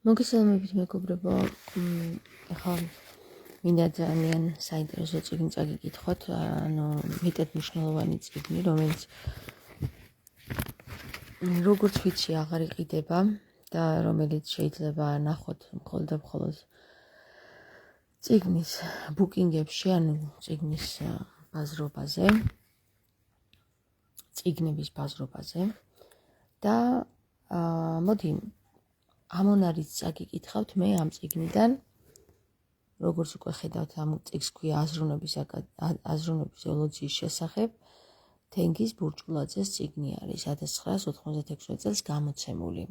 მოგესალმებით მეგობრებო, ახლა მინდა ძალიან საინტერესო წიგნი წაგიკითხოთ, მეტად მნიშვნელოვანი წიგნი, რომელიც როგორც ვიცი აღარ იყიდება და რომელიც შეიძლება ნახოთ მხოლოდ და მხოლოდ წიგნის ბუკინგებში, წიგნის ბაზრობაზე, წიგნების ბაზრობაზე და მოდი ამონარიც წაგიკითხავთ მე ამ წიგნიდან, როგორც უკვე ხედავთ, ამ წიგნს ქვია აზროვნების ელოძიის შესახებ, თენგიზ ბურჭულაძეს წიგნი არის 1996 წელს გამოცემული.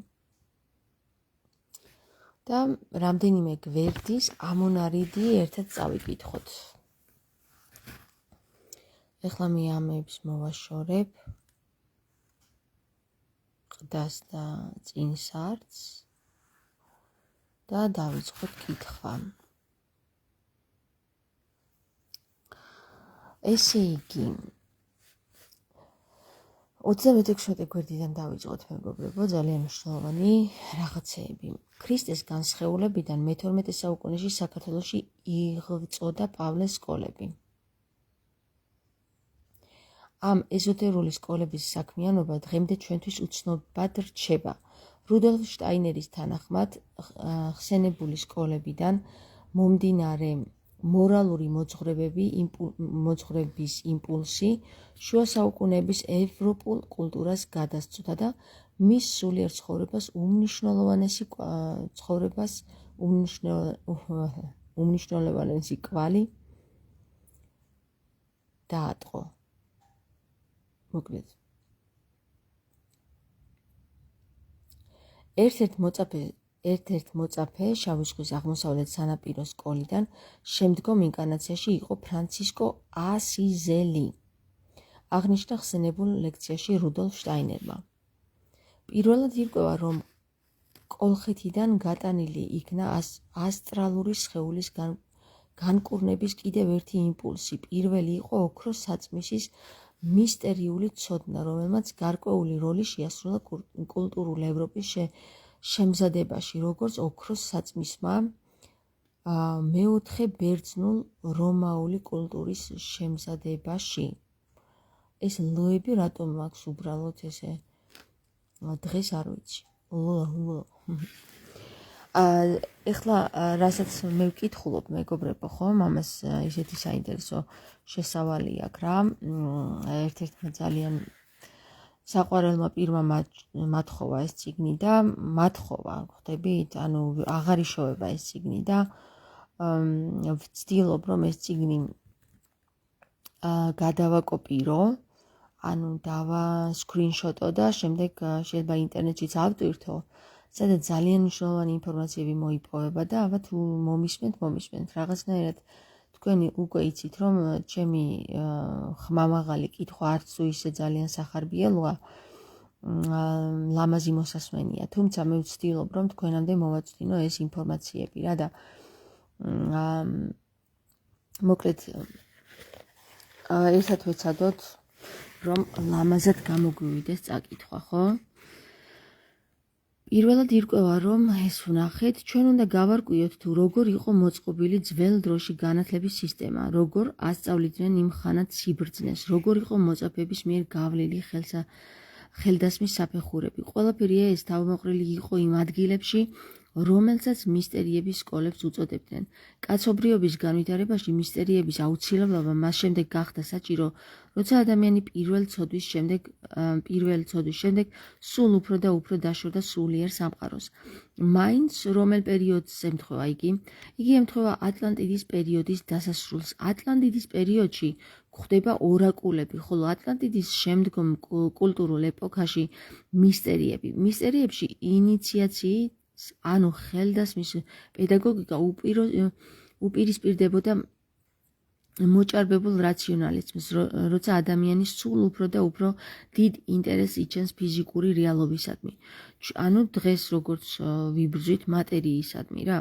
და რამდენიმე გვერდის ამონარიდი ერთად წავიკითხოთ. ეხლა მე ამებს მოვაშორებ ყდას და წინსარცს და დავიწყოთ კითხვა. ესე იგი 36 გვერდიდან დავიწყოთ მეგობრებო, ძალიან მნიშვნელოვანი რაღაცეები. ქრისტეს განსხეულებიდან მე-12 საუკუნეში საქართველოში იღვწოდა პავლეს სკოლები. ამ ეზოტერული სკოლების საქმიანობა დღემდე ჩვენთვის უცნობად რჩება. რუდოლფ შტაინერის თანახმად, ხსენებული სკოლებიდან მომდინარე მორალური მოძღვრების იმპულსი შუა საუკუნეების ევროპულ კულტურას გადასწოდა და მის სულიერ ცხოვრებას უმნიშვნელოვანესი კვალი დაატყო. მოკლედ. ერთ-ერთ მოწაფე შავი ზღვის აღმოსავლეთ სანაპირო სკოლიდან შემდგომ ინკარნაციაში იყო ფრანცისკო ასიზელი. აღნიშნა ხსენებულ ლექციაში რუდოლფ შტაინერმა. პირველად ირკვევა, რომ კოლხეთიდან გატანილი იქნა ასტრალური სხეულის განკურნების კიდევ ერთი იმპულსი. პირველი იყო ოქროს საწმისის მისტერიული ცოდნა, რომელმაც გარკვეული როლი შეასრულა კულტურულ ევროპის შემზადებაში, როგორც ოქროს საწმისმა მეოთხე ბერძნულ რომაული კულტურის შემზადებაში. ეს ლოები რატომ აქვს უბრალოდ ესე დღეს არ ვიცი. ეხლა რასაც მე ვკითხულობ მეგობრებო, ხომ, ამას ისეთი საინტერესო შესავალი აქვს რა. ერთ-ერთმა ძალიან საყვარელმა პირმა მათხოვა ეს წიგნი და მათხოვა, ხვდებით? აღარ იშოვება ეს წიგნი და ვცდილობ, რომ ეს წიგნი გადავაკოპირო, დავასკრინშოტო და შემდეგ შეიძლება ინტერნეტშიც ავტვირთო, სადაც ძალიან მნიშვნელოვანი ინფორმაციები მოიპოვება და ალბათ მომისმენთ რაღაცნაირად. თქვენი უკვე იცით, რომ ჩემი ხმამაღალი კითხვა არც თუ ისე ძალიან სახარბიელოა, ლამაზი მოსასმენია, თუმცა მე ვცდილობ, რომ თქვენამდე მოვაწვდინო ეს ინფორმაციები რა და მოკლედ ერთად ვეცადოთ, რომ ლამაზად გამოგვივიდეს წაკითხვა, ხო? პირველად ირკვევა, რომ ეს ვნახეთ, ჩვენ უნდა გავარკვიოთ თუ როგორ იყო მოწყობილი ძველ დროში განათლების სისტემა, როგორ ასწავლიდნენ იმ ხანად სიბრძნეს, როგორ იყო მოწაფეების მიერ გავლილი ხელდასმის საფეხურები. ყველაფერი ეს თავმოყრილი იყო იმ ადგილებში, რომელსაც მისტერიების სკოლებს უწოდებდნენ. კაცობრიობის განვითარებაში მისტერიების აუცილებლობა მას შემდეგ გახდა საჭირო, როცა ადამიანი პირველი ცოდვის შემდეგ სულ უფრო და უფრო დაშორდა სულიერ სამყაროს. მაინც რომელ პერიოდს ემთხვევა იგი? იგი ემთხვევა ატლანტიდის პერიოდის დასასრულს. ატლანტიდის პერიოდში გვხვდება ორაკულები, ხოლო ატლანტიდის შემდგომ კულტურულ ეპოქაში მისტერიებში ინიციაციით, ხელდასმის პედაგოგიკა უპირისპირდებოდა მოჭარბებულ რაციონალიზმს, როცა ადამიანი სულ უფრო და უფრო დიდ ინტერესს იჩენს ფიზიკური რეალობისადმი. დღეს როგორც ვიბრძვით მატერიისადმი რა.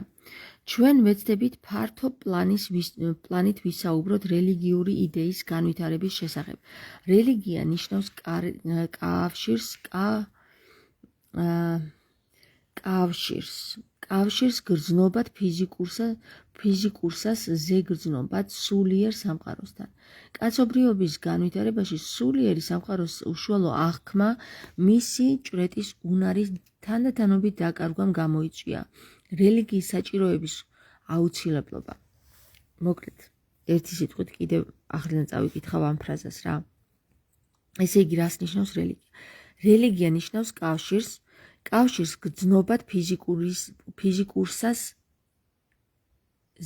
ჩვენ ვეცდებით ფართო პლანით ვისაუბროთ რელიგიური იდეის განვითარების შესახებ. რელიგია ნიშნავს კავშირს გრძნობად ფიზიკურსას ზეგრძნობად სულიერ სამყაროსთან. კაცობრიობის განვითარებაში სულიერი სამყაროს უშუალო აღქმა მისი ჭვრეტის უნარის თანდათანობით დაკარგვამ გამოიწვია რელიგიის საჭიროების აუცილებლობა. მოკლედ, ერთი სიტყვით კიდევ ახლიდან წავიკითხავ ამ ფრაზას რა. ესე იგი, რას ნიშნავს რელიგია? რელიგია ნიშნავს კავშირს გრძნობად ფიზიკურსას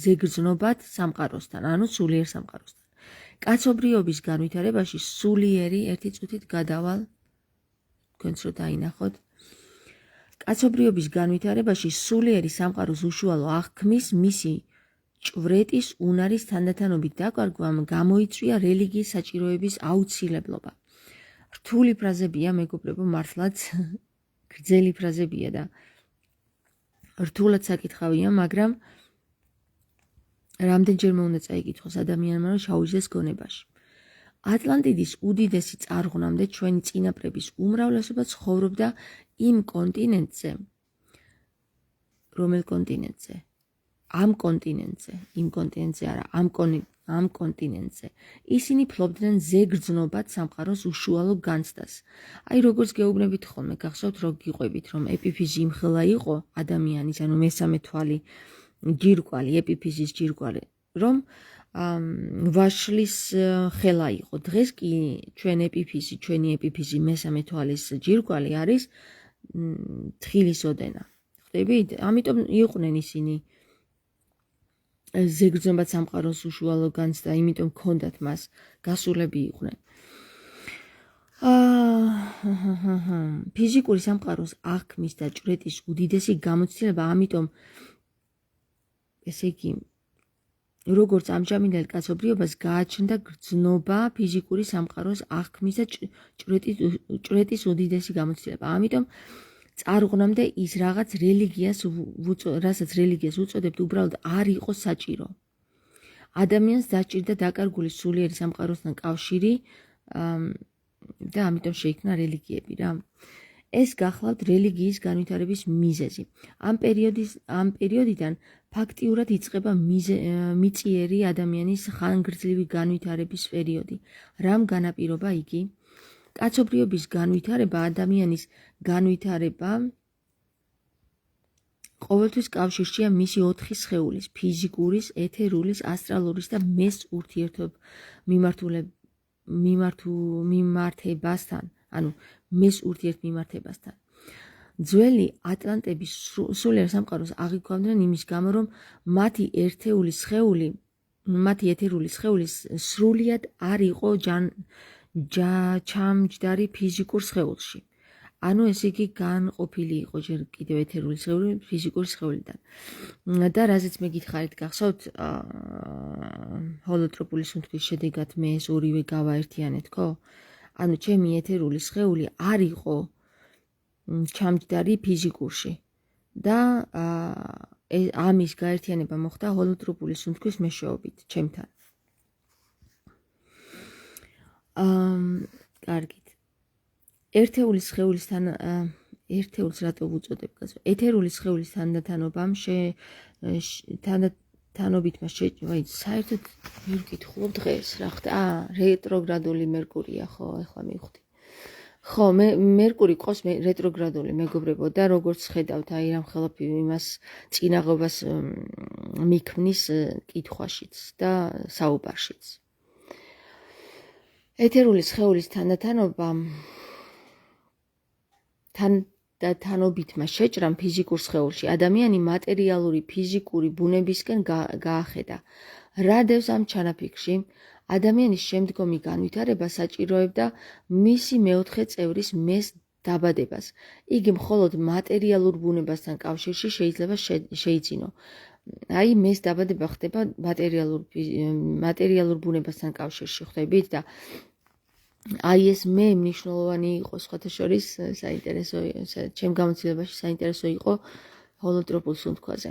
ზეგრძნობად სამყაროსთან, ანუ სულიერ სამყაროსთან. კაცობრიობის განვითარებაში სულიერი, ერთი წუთით გადავალ, თქვენც რო დაინახოთ. კაცობრიობის განვითარებაში სულიერი სამყაროს უშუალო აღქმის მისი ჭვრეტის უნარის თანდათანობით დაკარგვამ გამოიწვია რელიგიის საჭიროების აუცილებლობა. რთული ფრაზებია, მეგობრებო, მართლაც გრძელი ფრაზებია და რთულად საკითხავია, მაგრამ რამდენჯერმე უნდა წაიკითხოს ადამიანმა, რომ ჩაუჯდეს გონებაში. ატლანტიდის უდიდესი წარღვნამდე ჩვენი წინაპრების უმრავლესობა ცხოვრობდა იმ კონტინენტზე. რომელ კონტინენტზე? ამ კონტინენტზე, იმ კონტინენტზე არა, ამ კონტინენტზე. ისინი ფლობდნენ ზეგრძნობად სამყაროს უშუალო განცდას. აი, როგორც გეუბნებით ხოლმე, გახსოვთ, რომ გიყვებით, რომ ეპიფიზი იმხელა იყო ადამიანის, ანუ მესამე თვალი ჯირკვალი, ეპიფიზის ჯირკვალი, რომ ვაშლის ხელა იყო. დღეს კი ჩვენი ეპიფიზი მესამე თვალის ჯირკვალი არის თხილის ოდენა. ხვდებით? ამიტომ იყვნენ ისინი ზეგრძნობად სამყაროს უშუალო განცდა, იმიტომ ჰქონდათ მას გასულები იყვნენ. ფიზიკური სამყაროს აღქმის და ჭვრეტის უდიდესი გამოცდილება, ამიტომ ესე იგი, როგორც ამჟამინდელ კაცობრიობას გააჩნდა გრძნობა ფიზიკური სამყაროს აღქმის და ჭვრეტის უდიდესი გამოცდილება. ამიტომ წარღვნამდე ის რასაც რელიგიას უწოდებთ, უბრალოდ არ იყო საჭირო. ადამიანს დაჭირდა დაკარგული სულიერი სამყაროსთან კავშირი და ამიტომ შეიქმნა რელიგიები რა. ეს გახლავთ რელიგიის განვითარების მიზეზი. ამ პერიოდიდან ფაქტიურად იწყება მიწიერი ადამიანის ხანგრძლივი განვითარების პერიოდი. რამ განაპირობა იგი? კაცობრიობის განვითარება, ადამიანის განვითარება ყოველთვის კავშირშია მისი 4 სხეულის, ფიზიკურის, ეთერულის, ასტრალურის და მეს ურთიერთმიმართებასთან, ანუ მეს ურთიერთმიმართებასთან. ძველი ატლანტების სულიერ სამყაროს აღიქვამდნენ იმის გამო, რომ მათი ეთერული სხეული სრულიად არ იყო ჩამჯდარი ფიზიკურ სხეულში. ანუ ესე იგი განყოფილი იყო ჯერ კიდევ ეთერული სხეული ფიზიკური სხეულიდან. და რაზეც მე გითხარით, გახსოვთ, ჰოლოტროპული სუნთქვის შედეგად მე ეს ორივე გავაერთიანეთ, ხო? ანუ ჩემი ეთერული სხეული არ იყო ჩამჯდარი ფიზიკურში და ამის გაერთიანება მოხდა ჰოლოტროპული სუნთქვის მეშვეობით ჩემთან. კარგით. ერთეული სხეულისთან ერთეულს რატო ვუწოდებ კაცო? ეთერული სხეულის თანდათანობამ თანობითმა აი საერთოდ ვერ ვკითხულობ დღეს რა ხდა? რეტროგრადული მერკურია, ხო, ახლა მივხვდი. ხო, მერკური ყავს რეტროგრადული, მეგობრებო, და როგორც ხედავთ, აი რამ ხელაფი იმას წინაღობას მიქმნის კითხვაშიც და საუბარშიც. ეთერული სხეულის თანდათანობითმა შეჭრამ ფიზიკურ სხეულში ადამიანი მატერიალური ფიზიკური ბუნებისკენ გაახედა. რა დევს ამ ჩანაფიქრში? ადამიანის შემდგომი განვითარება საჭიროებდა მისი მეოთხე წევრის მეს დაბადებას. იგი მხოლოდ მატერიალურ ბუნებასთან კავშირში შეიძლება შეიძინო. აი, მეს დაბადება ხდება მატერიალურ ბუნებასთან კავშირში, ხვდებით და აი ეს მე მნიშვნელოვანი იყო სხვათა შორის საინტერესო, ჩემ გამოცდილებაში საინტერესო იყო ჰოლოტროპულ სუნთქვაზე.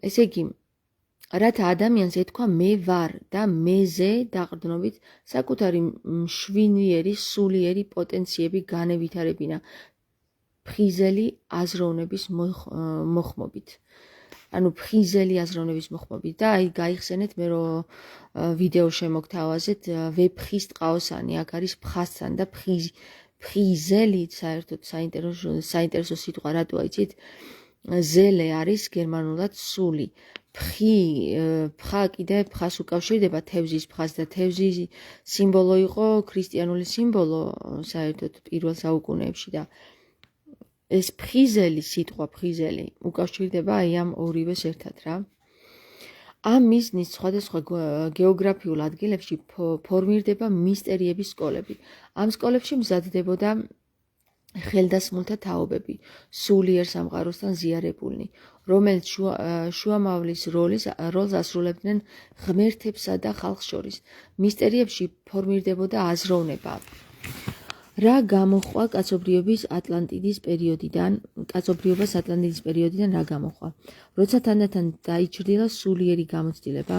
ესე იგი, რათა ადამიანს ეთქვა მე ვარ და მეზე დაყრდნობით საკუთარი მშვინიერი სულიერი პოტენციები განევითარებინა ფხიზელი აზროვნების მოხმობით. ანუ ფხიზელი აზროვნების მოხმობით და აი გაიხსენეთ მე რომ ვიდეო შემოგთავაზეთ ვეფხის ტყაოსანი აქ არის ფხასთან და ფხიზელი საერთოდ საინტერესო სიტყვა რატო აიცით ზელე არის გერმანულად სული ფხა კიდე ფხას უკავშირდება თევზის ფხას და თევზის სიმბოლო იყო ქრისტიანული სიმბოლო საერთოდ პირველ საუკუნეებში და ეს ფხიზელი სიტყვა ფხიზელი უკავშირდება აი ამ ორივეს ერთად რა. ამ მიზნის სხვადასხვა გეოგრაფიულ ადგილებში ფორმირდება მისტერიების სკოლები. ამ სკოლებში მზადდებოდა ხელდასმულთა თაობები, სულიერ სამყაროსთან ზიარებულნი, რომელიც შუამავლის როლს ასრულებდნენ ღმერთებსა და ხალხს შორის. მისტერიებში ფორმირდებოდა აზროვნება. რა გამოხვა კაცობრიობას ატლანტიდის პერიოდიდან რა გამოხვა? როცა თანდათან დაიჩრდილა სულიერი გამოცდილება,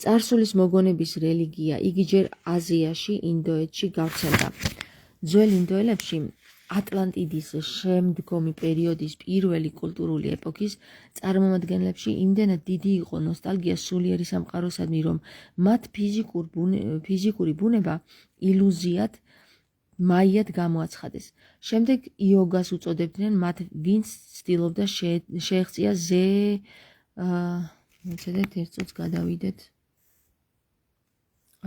წარსულის მოგონების რელიგია, იგი ჯერ აზიაში, ინდოეთში გავრცელდა. ძველ ინდოელებში ატლანტიდის შემდგომი პერიოდის პირველი კულტურული ეპოქის წარმომადგენლებში იმდენად დიდი იყო ნოსტალგია სულიერი სამყაროსადმი, რომ მათ ფიზიკური ბუნება ილუზიად მაიად გამოაცხადეს. შემდეგ იოგას უწოდებდნენ მათ, ვინც ცდილობდა შეეღწია მოცედეთ ერთ წუთს გადავიდეთ.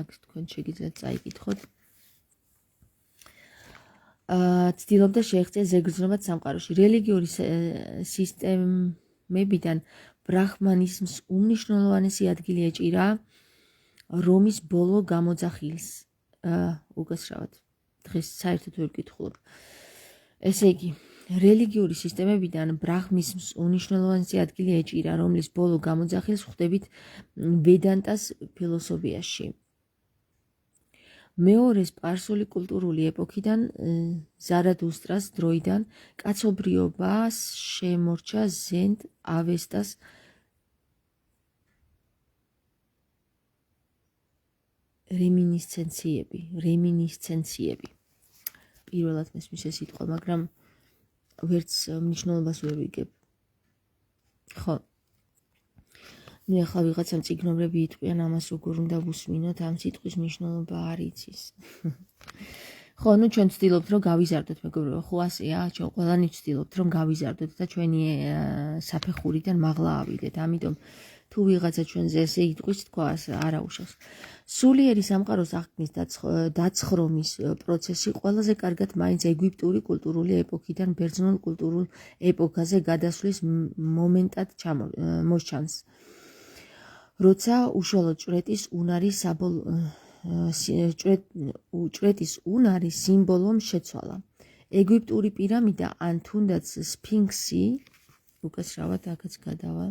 აქ თქვენ შეგიძლიათ წაიკითხოთ. ცდილობდა შეეღწია ზეგრძნობად სამყაროში. რელიგიური სისტემებიდან ბრაჰმანიზმს უმნიშვნელოვანესი ადგილი ეჭირა რომის ბოლო გამოძახილს. უკაცრავად დღეს საერთოდ ვერ ვკითხულობ. ესე იგი, რელიგიური სისტემებიდან ბრაჰმიზმს უნიშნელოვანესი ადგილი ეჭირა, რომლის ბოლო გამოძახილს ხვდებით ვედანტას ფილოსოფიაში. მეორე სპარსული კულტურული ეპოქიდან ზარადუსტრას დროიდან კაცობრიობას შემორჩა ზენდ ავესტას რემინისცენციები. პირველად მესმის ეს სიტყვა, მაგრამ ვერც მნიშვნელობას ვერ ვიგებ. ხო. ნუ ახლა ვიღაცამ წიგნობრები იტყვიან ამას როგორ უნდა ვუსმინოთ, ამ სიტყვის მნიშვნელობა არ იცის. ხო, ნუ ჩვენ ვცდილობთ რომ გავიზარდოთ, მეგობრებო, ხო ასეა, ჩვენ ყველანი ვცდილობთ რომ გავიზარდოთ და ჩვენი საფეხურიდან მაღლა ავიდეთ. ამიტომ თუ ვიღაცა ჩვენზე ესე იტყვის, თქვას არა უშავს. სულიერი სამყაროს აღქმის დაცხრომის პროცესი ყველაზე კარგად მაინც ეგვიპტური კულტურული ეპოქიდან ბერძნულ კულტურულ ეპოქაზე გადასვლის მომენტად მოსჩანს. როცა უშუალოდ ჭვრეტის უნარი სიმბოლომ შეცვალა. ეგვიპტური პირამიდა ან თუნდაც სფინქსი, უკაცრავად აქაც გადავა.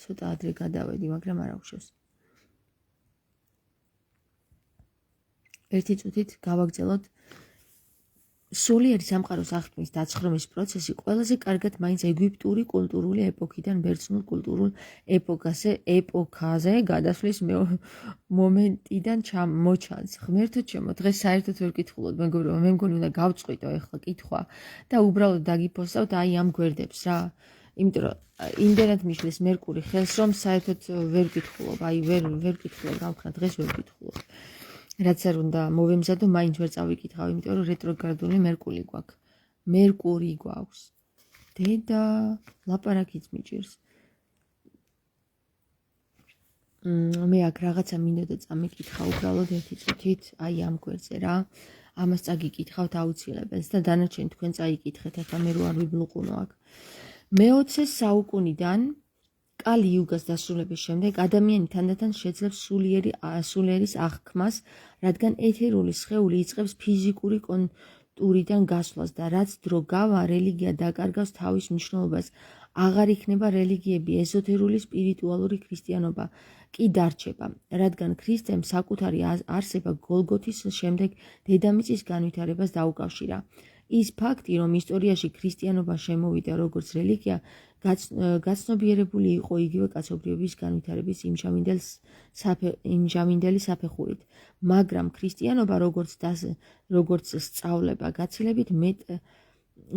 ცოტა ადრე გადავედი, მაგრამ არა უშავს. ერთი წუთით გავაგრძელოთ. სულიერი სამყაროს აღქმის დაცხრომის პროცესი ყველაზე კარგად მაინც ეგვიპტური კულტურული ეპოქიდან ბერძნულ კულტურულ ეპოქაზე გადასვლის მომენტიდან მოჩანს. ღმერთო ჩემო, დღეს საერთოდ ვერ ვკითხულობ, მეგობრებო, მე მგონი უნდა გავწყვიტო ეხლა კითხვა და უბრალოდ დაგიფოსავთ აი ამ გვერდებს რა. იმიტომ რომ იმდენად მიშლის მერკური ხელს, რომ საერთოდ ვერ ვკითხულობ, აი ვერ ვკითხულობ, რა ვქნა, დღეს ვერ ვკითხულობ. რაც არ უნდა მოვემზადო, მაინც ვერ წავიკითხავ, იმიტომ რომ რეტროგრადული მერკური გვაქვს. დედა, ლაპარაკიც მიჭირს. მე აქ რაღაცა მინდოდა წამიკითხა უბრალოდ ერთი წუთით, აი ამ გვერდზე რა. ამას წაგიკითხავთ აუცილებელს და დანარჩენი თქვენ წაიკითხეთ, ახლა მე რო არ ვიბლუყუნო აქ. მე-20 საუკუნიდან კალი იუგას დასრულების შემდეგ ადამიანი თანდათან შეძლებს სულიერის აღქმას, რადგან ეთერული სხეული იწყებს ფიზიკური კონტურიდან გასვლას და რაც დრო გავა, რელიგია დაკარგავს თავის მნიშვნელობას. აღარ იქნება რელიგიები, ეზოთერული სპირიტუალური ქრისტიანობა კი დარჩება, რადგან ქრისტემ საკუთარი არსება გოლგოთის შემდეგ დედამიწის განვითარებას დაუკავშირა. ის ფაქტი, რომ ისტორიაში ქრისტიანობა შემოვიდა როგორც რელიგია, გაცნობიერებული იყო იგივე კაცობრიობის განვითარების იმჟამინდელი საფეხურით, მაგრამ ქრისტიანობა როგორც სწავლება გაცილებით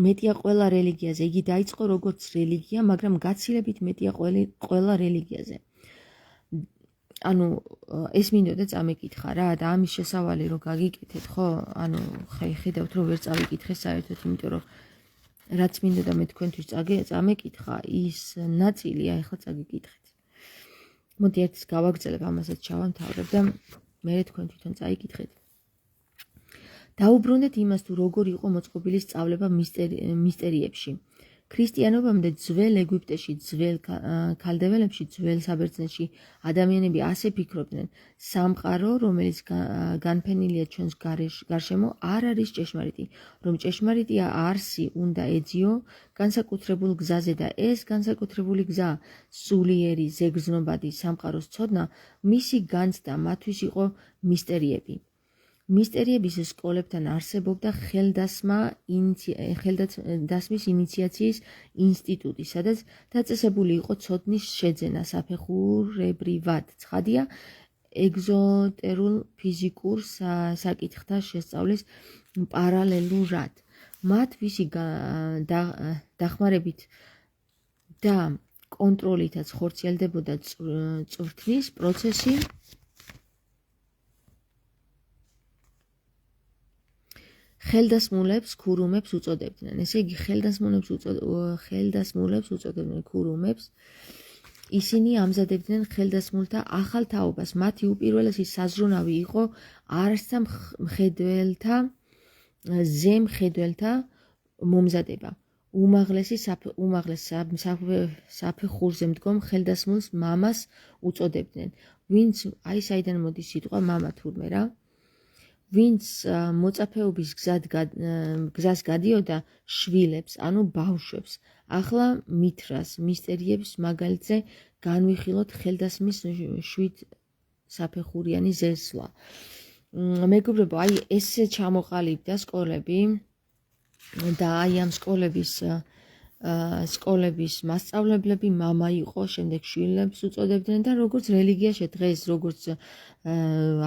მეტია ყველა რელიგიაზე. იგი დაიწყო როგორც რელიგია, მაგრამ გაცილებით მეტია ყველა რელიგიაზე. ანუ ეს მინდოდა წამეკითხა რა და ამის შესავალი რომ გაგიკეთეთ, ხო? ანუ ხედავთ რომ ვერ წავიკითხე საერთოდ, იმიტომ რომ რაც მინდოდა მე თქვენთვის წამეკითხა, ის ნაწილი ახლა წაგიკითხეთ. მოდი ერთის გავაგრძელებ, ამასაც ჩავამთავრებ და მე თქვენ თვითონ წაიკითხეთ. დაუბრუნდეთ იმას, თუ როგორ იყო მოწყობილი სწავლება მისტერიებში. ქრისტიანობამდე ძველ ეგვიპტეში, ძველ ქალდეველებში, ძველ საბერძნეთში ადამიანები ასე ფიქრობდნენ, სამყარო, რომელიც განფენილია ჩვენს გარშემო, არ არის ჭეშმარიტი, რომ ჭეშმარიტია არსი უნდა ეძიო განსაკუთრებულ გზაზე და ეს განსაკუთრებული გზა, სულიერი, ზეგრძნობადი სამყაროს ცოდნა, მისი განცდა მათთვის იყო მისტერიები. მისტერიების სკოლებთან არსებობდა ხელდასმის ინიციაციის ინსტიტუტი, სადაც დაწესებული იყო ცოდნის შეძენა საფეხურებრივად, ცხადია, ეგზოტერულ ფიზიკურ საკითხთა შესწავლის პარალელურად. მათ ვისი დახმარებით და კონტროლითაც ხორციელდებოდა წვრთნის პროცესი, ხელდასმულებს ქურუმებს უწოდებდნენ. ესე იგი, ხელდასმულებს უწოდებდნენ ქურუმებს. ისინი ამზადებდნენ ხელდასმულთა ახალ თაობას. მათი უპირველესი საზრუნავი იყო არსთა ზემხედველთა მომზადება. უმაღლეს საფეხურზე მდგომ ხელდასმულს მამას უწოდებდნენ. ვინც, აი საიდან მოდის სიტყვა მამა თურმე რა. ვინც მოწაფეობის გზას გადიოდა შვილებს, ანუ ბავშვებს. ახლა მითრას, მისტერიებს მაგალითზე განვიხილოთ ხელდასმის 7 საფეხურიანი ზესლა. მეგობრებო, აი ესე ჩამოყალიბდა სკოლები და აი ამ სკოლების მასწავლებლები მამა იყო, შემდეგ შვილებს უწოდებდნენ და როგორც რელიგიაში დღეს, როგორც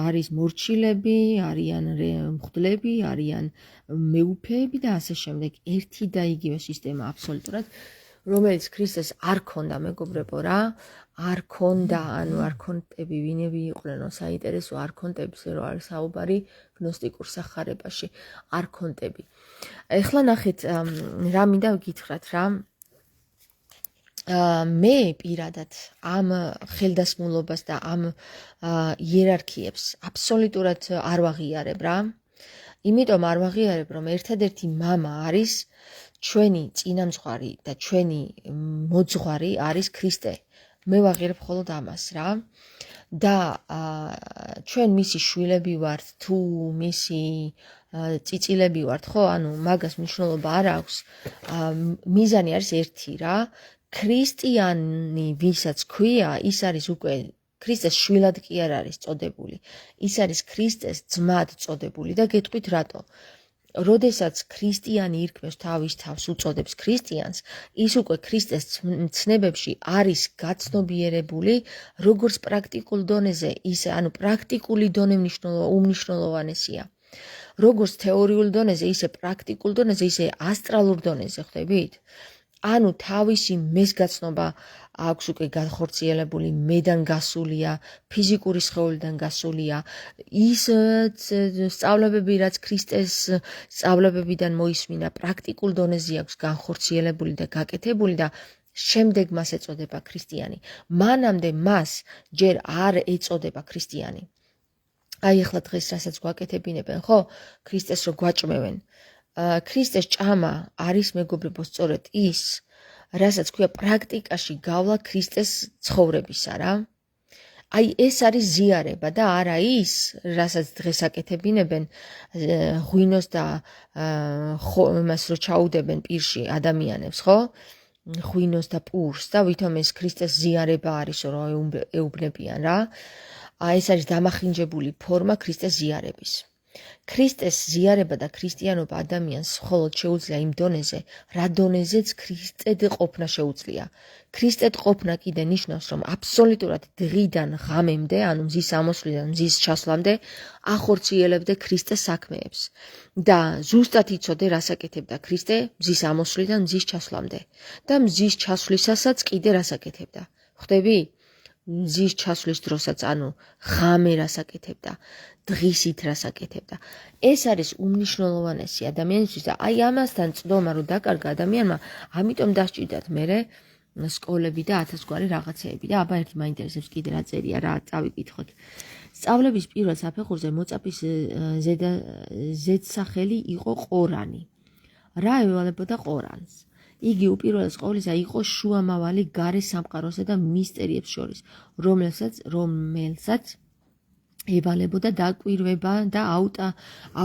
არის მორჩილები, არიან მღვდლები, არიან მეუფეები და ასე შემდეგ. ერთი და იგივე სისტემა აბსოლუტურად, რომელიც ქრისტეს არ ქონდა, მეგობრებო რა, არ ქონდა, ანუ არქონტები ვინები იყვნენ, საინტერესო არქონტებზე რო არის საუბარი გნოსტიკურ სახარებაში, არქონტები. ეხლა ნახეთ, რა მინდა გითხრათ რა. მე პირადად ამ ხელდასმულობას და ამ იერარქიებს აბსოლუტურად არ ვაღიარებ რა. იმიტომ არ ვაღიარებ, რომ ერთადერთი მამა არის ჩვენი წინამძღვარი და ჩვენი მოძღვარი არის ქრისტე. მე ვაღიარებ მხოლოდ ამას რა. და ჩვენ მისი შვილები ვართ, თუ მისი წიწილები ვართ, ხო? ანუ მაგას მნიშვნელობა არ აქვს. მიზანი არის ერთი რა. ქრისტიანი ვისაც ქვია, ის არის უკვე ქრისტეს შვილად კი არ არის წოდებული. ის არის ქრისტეს ძმად წოდებული და გეტყვით რატო? როდესაც ქრისტიანი ირქმევს თავის თავს უწოდებს ქრისტიანს, ის უკვე ქრისტეს ცნებებში არის გაცნობიერებული როგორც პრაქტიკულ დონეზე, ისე ანუ პრაქტიკული დონე უმნიშვნელოვანესია. როგორც თეორიულ დონეზე, ისე პრაქტიკულ დონეზე, ისე ასტრალურ დონეზე, ხვდებით? ანუ თავისი მესგაცნობა აქვს უკვე განხორციელებული, მედან გასულია, ფიზიკური სხეულიდან გასულია. ის სწავლებები, რაც ქრისტეს სწავლებებიდან მოისმინა, პრაქტიკულ დონეზე აქვს განხორციელებული და გაკეთებული და შემდეგ მას ეწოდება ქრისტიანი. მანამდე მას ჯერ არ ეწოდება ქრისტიანი. აი ახლა დღეს რასაც გვაკეთებინებენ, ხო? ქრისტეს რო გვაჭმევენ. ქრისტეს ჭამა არის, მეგობრებო, სწორედ ის, რასაც ქვია პრაქტიკაში გავლა ქრისტეს ცხოვრებისა რა. აი ეს არის ზიარება და არა ის, რასაც დღეს აკეთებინებენ ღვინოს და იმას რო ჩაუდებენ პირში ადამიანებს, ხო? ღვინოს და პურს და ვითომ ეს ქრისტეს ზიარება არის, რომ ეუბნებიან რა. ეს არის დამახინჯებული ფორმა ქრისტეს ზიარების. ქრისტეს ზიარება და ქრისტიანობა ადამიანს მხოლოდ შეუძლია იმ დონეზე, რა დონეზეც ქრისტედ ყოფნა შეუძლია. ქრისტედ ყოფნა კიდე ნიშნავს, რომ აბსოლუტურად დღიდან ღამემდე, ანუ მზის ამოსვლიდან მზის ჩასვლამდე, ახორციელებდე ქრისტეს საქმეებს და ზუსტად იცოდე, რას აკეთებდა ქრისტე მზის ამოსვლიდან მზის ჩასვლამდე და მზის ჩასვლისასაც კიდე რას აკეთებდა. ხვდები? მზის ჩასვლის დროსაც, ანუ ღამე რას აკეთებდა, დღისით რას აკეთებდა. ეს არის უმნიშვნელოვანესი ადამიანისთვის და აი ამასთან წდომა რო დაკარგა ადამიანმა, ამიტომ დასჭირდათ მერე სკოლები და 1000 გვარი რაღაცეები და აბა ერთი მაინტერესებს კიდე რა წერია, რა წავიკითხოთ. სწავლების პირველ საფეხურზე მოწაფის ზედსახელი იყო ყორანი. რა ევალებოდა ყორანს? იგი უპირველეს ყოვლისა იყო შუამავალი გარე სამყაროსა და მისტერიებს შორის, რომელსაც ევალებოდა დაკვირვება და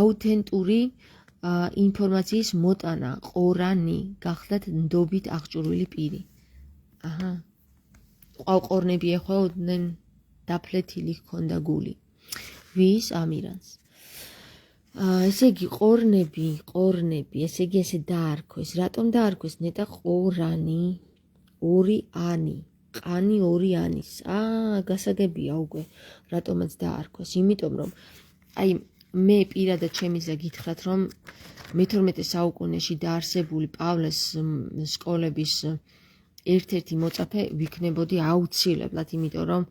აუთენტური ინფორმაციის მოტანა. ყორანი გახლდათ ნდობით აღჭურვილი პირი. ყავყორნები ეხვეოდნენ, დაფლეთილი ჰქონდა გული. ვის? ამირანს. ესე იგი ყორნები, ესე იგი ესე დაარქვეს. რატომ დაარქვეს? ნეტა ყორანი, ორი ანი, ყანი ორი ანის. გასაგებია უკვე, რატომაც დაარქვეს. იმიტომ რომ აი მე პირადად შემიძლია გითხრათ, რომ მე-12 საუკუნეში დაარსებული პავლეს სკოლების ერთ-ერთი მოწაფე ვიქნებოდი აუცილებლად, იმიტომ რომ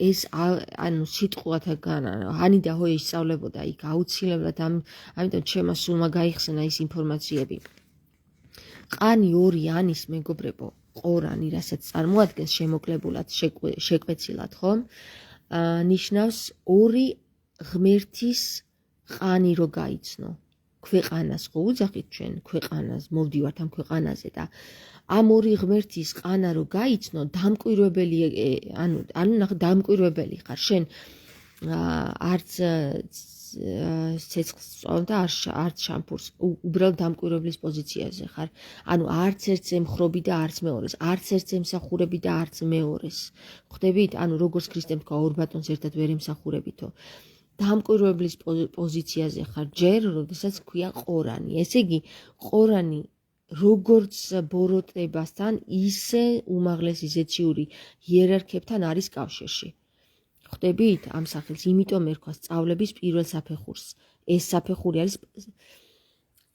ეს ანუ სიტყვათაგან ანი და ჰოი ისწავლებოდა იქ აუცილებლად, ამიტომ ჩემმა სულმა გაიხსენა ის ინფორმაციები. ყანი ორი ანის, მეგობრებო, ყორანი, რასაც წარმოადგენს შემოკლებულად, შეკვეცილად, ხომ? ნიშნავს ორი ღმერთის ყანი რო გაიცნო. ქვეყანას ხო უძახით ჩვენ, ქვეყანას, მოვდივართ ამ ქვეყანაზე და ამ ორი ღმერთის ყანა რო გაიცნო, დამკვირვებელი, ანუ დამკვირვებელი ხარ, შენ არც ცეცხლს სწავლ და არც შამფურს, უბრალოდ დამკვირვებლის პოზიციაზე ხარ. ანუ არც ერთს ემხრობი და არც მეორეს, არც ერთს ემსახურები და არც მეორეს. ხვდებით? ანუ როგორც ქრისტემ თქვა, ორ ბატონს ერთად ვერ ემსახურებითო. დამკვირვებლის პოზიციაზე ხარ ჯერ, როდესაც ქვია ყორანი. ესე იგი, ყორანი როგორც ბოროტებასთან, ისე უმაღლესი ზეციური იერარქიებთან არის კავშირში. ხვდებით ამ სახელს? იმიტომ ერქვა სწავლების პირველ საფეხურს. ეს საფეხური არის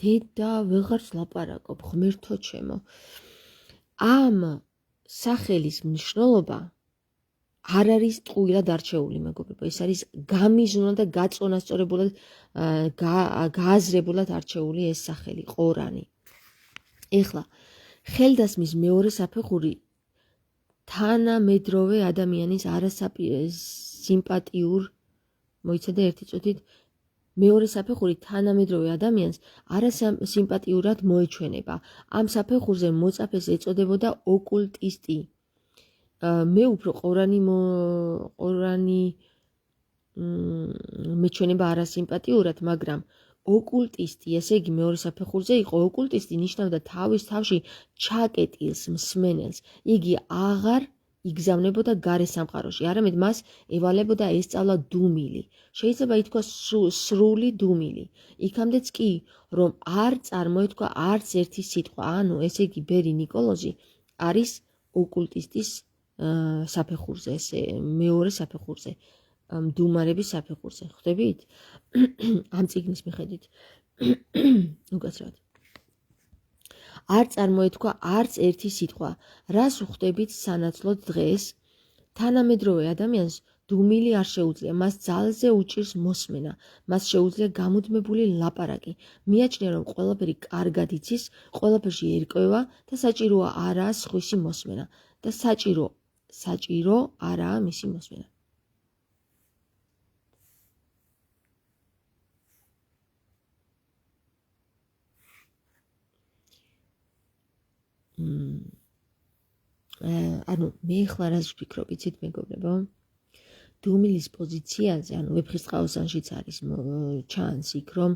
დედა ვეღარს ლაპარაკობ, ღმერთო ჩემო. ამ სახელის მნიშვნელობა არ არის ტყუილად არჩეული, მეგობრებო, ეს არის გამიზნულად და გაწონასწორებულად გააზრებულად არჩეული ეს სახელი, ყორანი. ეხლა ხელდასმის მეორე საფეხური თანამედროვე ადამიანის არასიმპატიურ, მოიცადე ერთი წუთით, მეორე საფეხური თანამედროვე ადამიანს არასიმპატიურად მოეჩვენება. ამ საფეხურზე მოწაფეს ეწოდებოდა ოკულტისტი. მე უფრო ყორანი მეჩვენება არასიმპატიურად, მაგრამ ოკულტისტი, ესე იგი მეორე საფეხურზე იყო, ოკულტისტი ნიშნავდა თავის თავში ჩაკეტილს, მსმენელს. იგი აღარ იგზავნებოდა გარე სამყაროში, არამედ მას ევალებოდა ესწავლა დუმილი. შეიძლება ითქვას სრული დუმილი. იქამდეც კი, რომ არ წარმოეთქვა არც ერთი სიტყვა, ანუ ესე იგი ბერი ნიკოლოზი არის ოკულტისტის საფეხურზე, მეორე საფეხურზე, მდუმარების საფეხურზე. ხვდებით? ამ წიგნის მიხედვით. უკაცრავად. არ წარმოეთქვა არც ერთი სიტყვა. რას უხდებით სანაცვლოდ დღეს? თანამედროვე ადამიანს დუმილი არ შეუძლია, მას ძალზე უჭირს მოსმენა, მას შეუძლია გამუდმებული ლაპარაკი. მიაჩნია, რომ ყველაფერი კარგად იცის, ყველაფერში ერკვევა და საჭიროა არაა სხვისი მოსმენა და საჭირო არაა მისი მოსმენა. ანუ მე ახლა რას ვფიქრობ, იცით მეგობრებო? დუმილის პოზიციაზე, ანუ ვეფხისტყაოსანშიც არის ჩანს იქ, რომ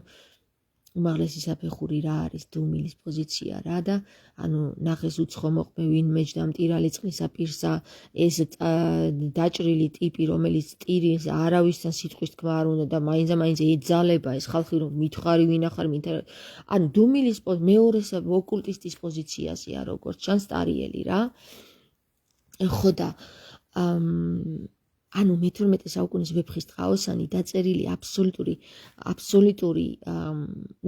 უმაღლესი საფეხური რა არის? დუმილის პოზიცია რა და ანუ ნახეს უცხო მოყმე ვინმე და მტირალი წყლისა პირსა ეს დაჭრილი ტიპი რომელიც ტირს არავისთან სიტყვის თქმა არ უნდა და მაინც ეძალება ეს ხალხი რომ მითხარი ვინახარ ანუ დუმილის მეორე ოკულტისტის პოზიციაზეა როგორც ჩანს ტარიელი რა ხო და ანუ მე-18 საუკუნის ვეფხის ტყაოსანი დაწერილი აბსოლუტური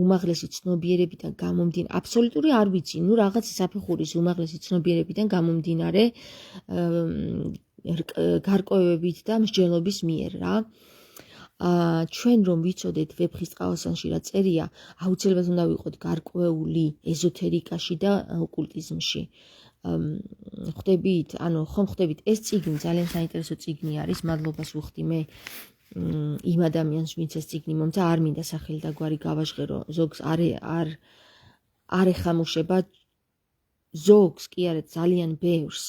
უმაღლესი ცნობიერებიდან გამომდინარე აბსოლუტური არ ვიცი, ნუ რაღაც საფეხურის უმაღლესი ცნობიერებიდან გამომდინარე გარკვევებით და მსჯელობის მიერ რა. ჩვენ რომ ვიცოდეთ ვეფხის ტყაოსანში რა წერია, აუცილებლად უნდა ვიყოთ გარკვეული ეზოთერიკაში და ოკულტიზმში. ხვდებით, ანუ ხომ ხვდებით, ეს წიგნი ძალიან საინტერესო წიგნი არის, მადლობას ვუხდი მე იმ ადამიანს, ვინც ეს წიგნი მომცა, არ მინდა სახელი და გვარი გავაჟღერო, ზოგს არ ეხამუშება, ზოგს კი არა ძალიან ბევრს.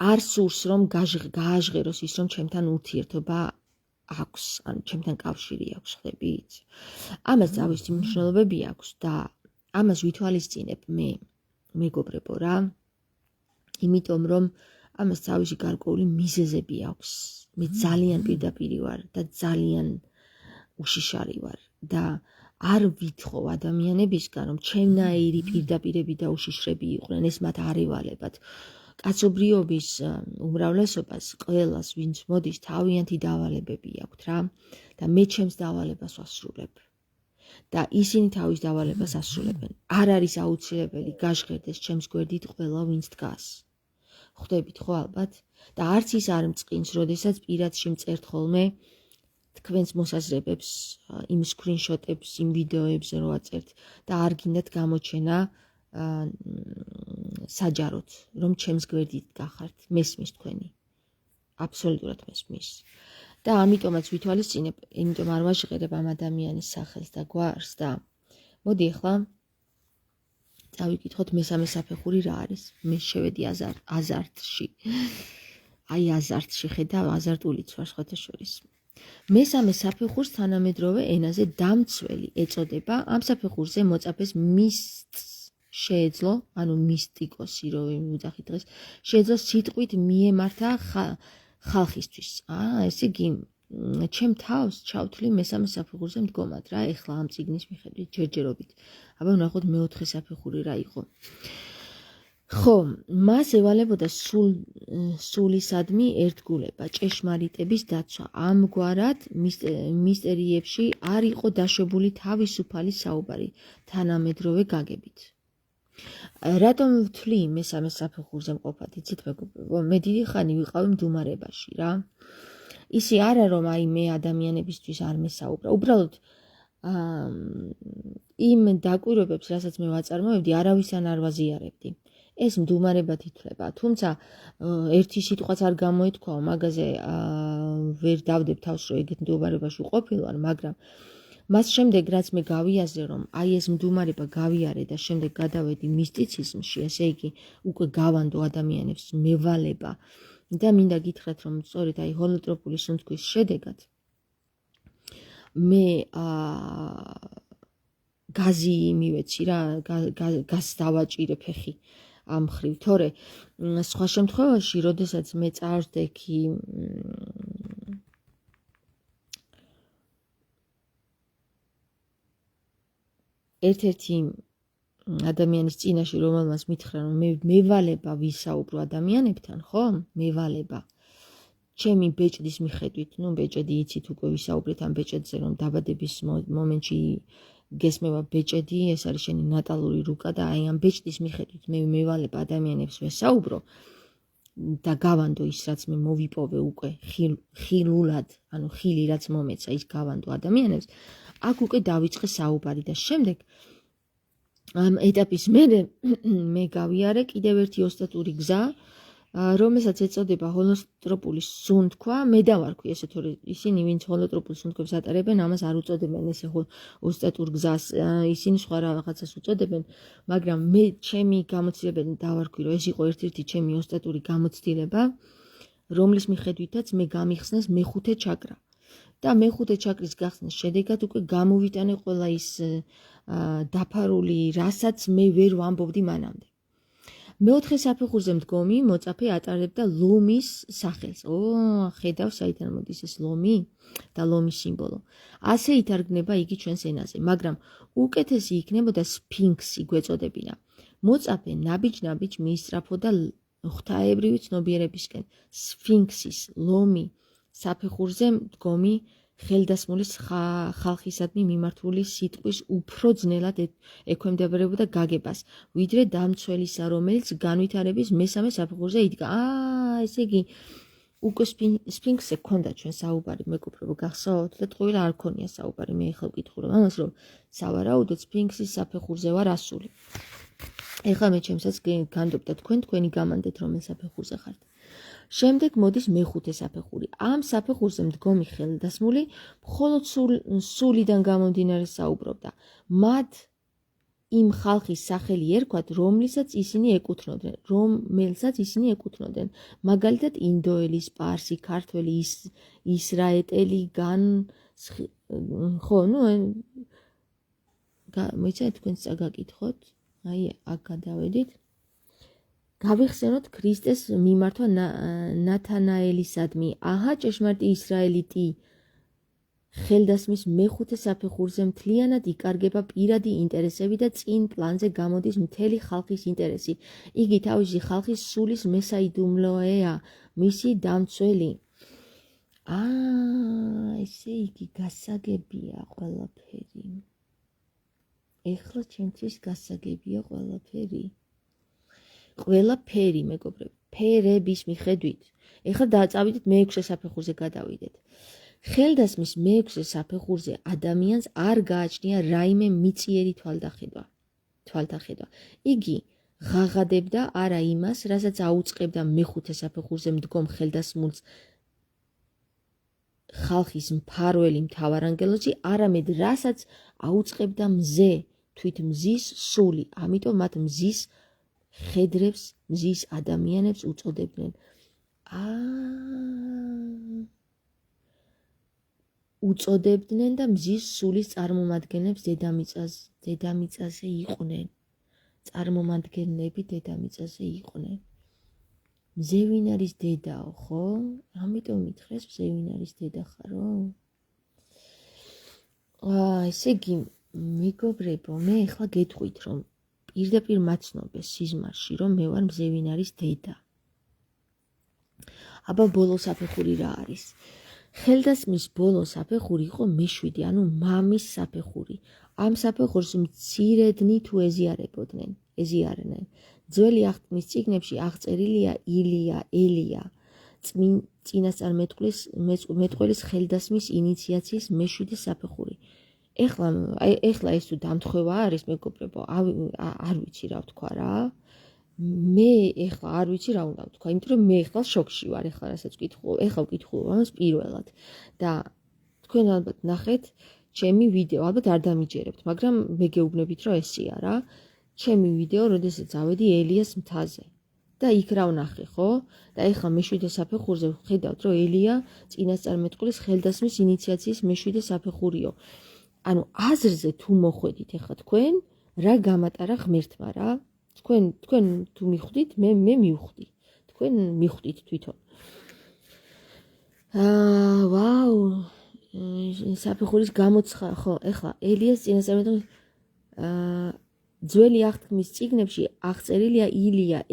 არ სურს რომ გააჟღეროს ის რომ ჩემთან ურთიერთობა აქვს, ანუ ჩემთან კავშირი აქვს, ხვდებით? ამას თავისი მნიშვნელობები აქვს და ამას ვითვალისწინებ მე მეგობრებო რა იმიტომ რომ ამას თავისი გარკვეული მიზეზები აქვს მე ძალიან პირდაპირი ვარ და ძალიან უშიშარი ვარ და არ ვითხოვ ადამიანებისგან რომ ჩემნაირი პირდაპირები და უშიშრები იყვნენ ეს მათ არ ევალებათ კაცობრიობის უმრავლესობას ყველას ვინც მოდის თავიანთი დავალებები აქვთ რა და მე ჩემს დავალებას ვასრულებ და ისინი თავის დავალებას ასრულებენ. არ არის აუცილებელი გაჟღერდეს ჩემს გვერდით ყველა ვინც დგას. ხვდებით ხო ალბათ? და არც ის არ მწყინს, როდესაც პირადში მწერთ ხოლმე თქვენს მოსაზრებებს, იმ სკრინშოტებს, იმ ვიდეოებს რო აწერთ და არ გინდათ გამოჩენა საჯაროდ, რომ ჩემს გვერდით გახართ, მესმის თქვენი. აბსოლუტურად მესმის. და ამიტომაც ვითვალისწინებ, იმიტომ არ ვაჟღერებ ამ ადამიანის სახელს და გვარს და მოდი ახლა წავიკითხოთ მესამე საფეხური რა არის? მე შევედი აზარტში. აი აზარტში ხედავ, აზარტულიც ვარ სხვათა შორის. მესამე საფეხურს თანამედროვე ენაზე დამცველი ეწოდება, ამ საფეხურზე მოწაფეს მისტს შეეძლო, ანუ მისტიკოსი რო ვუძახით დღეს, შეეძლო სიტყვით მიემართა ხალხისთვის. ესე იგი, ჩემ თავს ჩავთვლი მესამე საფეხურზე მდგომად რა, ეხლა ამ წიგნის მიხედვით ჯერჯერობით. აბა ვნახოთ მეოთხე საფეხური რა იყო. ხო, მას ევალებოდა სულისადმი ერთგულება, ჭეშმარიტების დაცვა. ამგვარად მისტერიებში არ იყო დაშვებული თავისუფალი საუბარი, თანამედროვე გაგებით. რატომ ვთვლი მესამე საფეხურზე მყოფად, იცით მეგობრებო, მე დიდი ხანი ვიყავი მდუმარებაში რა. ისი არა რომ აი მე ადამიანებისთვის არ მესაუბრა, უბრალოდ იმ დაკვირვებებს, რასაც მე ვაწარმოებდი, არავისთან არ ვაზიარებდი. ეს მდუმარებად ითვლება, თუმცა ერთი სიტყვაც არ გამოეთქვაო, მაგაზე ვერ დავდებ თავს, რომ ეგეთ მდუმარებაში ვყოფილვარ, მაგრამ მას შემდეგ, რაც მე გავიაზრე, რომ აი ეს მდუმარება გავიარე და შემდეგ გადავედი მისტიციზმში, ესე იგი, უკვე გავანდო ადამიანებს მევალება და მინდა გითხრათ, რომ სწორედ აი ჰოლოტროპული სუნთქვის შედეგად მე გაზი მივეცი რა, გაზს დავაჭირე ფეხი ამ ხრივ, თორე სხვა შემთხვევაში, როდესაც მე წავდექი ერთ-ერთი ადამიანის წინაშე, რომელმაც მითხრა, რომ მე მევალება ვისაუბრო ადამიანებთან, ხო? მევალება. ჩემი ბეჭდის მიხედვით, ნუ ბეჭედი იცით უკვე ვისაუბრეთ ამ ბეჭედზე, რომ დაბადების მომენტში გესმება ბეჭედი, ეს არის შენი ნატალური რუკა და აი ამ ბეჭდის მიხედვით მე მევალება ადამიანებს ვესაუბრო და გავანდო ის, რაც მე მოვიპოვე უკვე ხილულად, ანუ ხილი რაც მომეცა, ის გავანდო ადამიანებს, აქ უკვე დავიწყე საუბარი და შემდეგ ამ ეტაპის მერე მე გავიარე კიდევ ერთი ოსტატური გზა, რომელსაც ეწოდება ჰოლოტროპული სუნთქვა, მე დავარქვი ესე თორე ისინი ვინც ჰოლოტროპულ სუნთქვებს ატარებენ, ამას არ უწოდებენ ესე ოსტატურ გზას, ისინი სხვა რაღაცას უწოდებენ, მაგრამ მე ჩემი გამოცდილებიდან დავარქვი, რომ ეს იყო ერთ-ერთი ჩემი ოსტატური გამოცდილება, რომლის მიხედვითაც მე გამიხსნეს მეხუთე ჩაკრა. და მეხუთე ჩაქრის გახსნის შედეგად უკვე გამოვიტანე ყველა ის დაფარული, რასაც მე ვერ ვამბობდი მანამდე. მეოთხე საფეხურზე მდგომი მოწაფე ატარებდა ლომის სახელს. ხედავ საიდან მოდის ეს ლომი და ლომის სიმბოლო. ასე ითარგმნება იგი ჩვენს ენაზე, მაგრამ უკეთესი იქნებოდა სფინქსი გვეწოდებინა. მოწაფე ნაბიჯ-ნაბიჯ მიისწრაფოდა ღვთაებრივი ცნობიერებისკენ. სფინქსის ლომი საფეხურზე მდგომი ხელდასმულის ხალხისადმი მიმართული სიტყვის უფრო ძნელად ექვემდებარებოდა გაგებას, ვიდრე დამცველისა, რომელიც განვითარების მესამე საფეხურზე იდგა. ესე იგი, უკვე სფინქსზე ქონდა ჩვენ საუბარი, მეგობრებო, გახსოვთ და ტყუილა არ ქონია საუბარი, მე ახლა ვკითხულობ ამას, რომ სავარაუდოდ სფინქსის საფეხურზე ვარ ასული. ეხლა მე ჩემსაც განდობდა თქვენი გამანდეთ რომელ საფეხურზე ხართ. შემდეგ მოდის მეხუთე საფეხური. ამ საფეხურზე მდგომი ხელდასმული მხოლოდ სულიდან გამომდინარე საუბრობდა. მათ იმ ხალხის სახელი ერქვათ, რომელსაც ისინი ეკუთვნოდნენ. მაგალითად, ინდოელი, სპარსი, ქართველი, ისრაეტელი, მოიცადეთ თქვენს წაგაკითხოთ. აი, აქ გადავედით. გავიხსენოთ ქრისტეს მიმართვა ნათანაელისადმი. ჭეშმარიტი ისრაელიტი ხელდასმის მეხუთე საფეხურზე მთლიანად იკარგება პირადი ინტერესები და წინ პლანზე გამოდის მთელი ხალხის ინტერესი. იგი თავისი ხალხის სულის მესაიდუმლოა, მისი დამცველი. ესე იგი გასაგებია ყველაფერი. ეხლა ჩემთვის გასაგებია ყველაფერი. ყველაფერი, მეგობრებო, ფერების მიხედვით. ეხლა წავიდეთ მეექვსე საფეხურზე გადავიდეთ. ხელდასმის მეექვსე საფეხურზე ადამიანს არ გააჩნია რაიმე მიწიერი თვალთახედვა. იგი ღაღადებდა არა იმას, რასაც აუწყებდა მეხუთე საფეხურზე მდგომ ხელდასმულს ხალხის მფარველი მთავარანგელოზი, არამედ რასაც აუწყებდა მზე, თვით მზის სული. ამიტომ მათ მზის ხედრებს, მზის ადამიანებს უწოდებდნენ. უწოდებდნენ და მზის სულის წარმომადგენლებს დედამიწაზე იყვნენ. წარმომადგენლები დედამიწაზე იყვნენ. მზე ვინ არის დედაო, ხო? ამიტომ მითხრეს მზე ვინ არის დედა ხარო? ესე იგი, მეგობრებო, მე ახლა გეტყვით, რომ პირდაპირ მაცნობე სიზმარში, რომ მე ვარ მზე ვინ არის დედა. აბა ბოლო საფეხური რა არის? ხელდასმის ბოლო საფეხური იყო მეშვიდე, ანუ მამის საფეხური. ამ საფეხურს მცირედნი თუ ეზიარნენ. ძველი აღთქმის წიგნებში აღწერილია ელია, წინასწარმეტყველის ხელდასმის ინიციაციის მეშვიდე საფეხური. ეხლა ეს თუ დამთხვევა არის, მეგობრებო, არ ვიცი რა ვთქვა რა. მე ეხლა არ ვიცი რა უნდა ვთქვა, იმიტომ რომ მე ეხლა შოქში ვარ, ეხლა რასაც ვკითხულობ ამას პირველად. და თქვენ ალბათ ნახეთ ჩემი ვიდეო, ალბათ არ დამიჯერებთ, მაგრამ მე გეუბნებით, რომ ესეა რა. ჩემი ვიდეო, როდესაც ავედი ელიას მთაზე. და იქ რა ვნახე, ხო? და ეხლა მეშვიდე საფეხურზე ვხედავთ, რომ ელია წინასწარმეტყველის ხელდასმის ინიციაციის მეშვიდე საფეხურიო. ანუ აზრზე თუ მოხვედით ეხლა თქვენ, რა გამატარა ღმერთმა რა? თქვენ თუ მიხვდით, მე მივხვდი. თქვენ მიხვდით თვითონ. ვაუ, საფეხურის გამოცხა, ხო, ეხლა ელიას წინასწარმეტყველის ძველი აღთქმის წიგნებში აღწერილია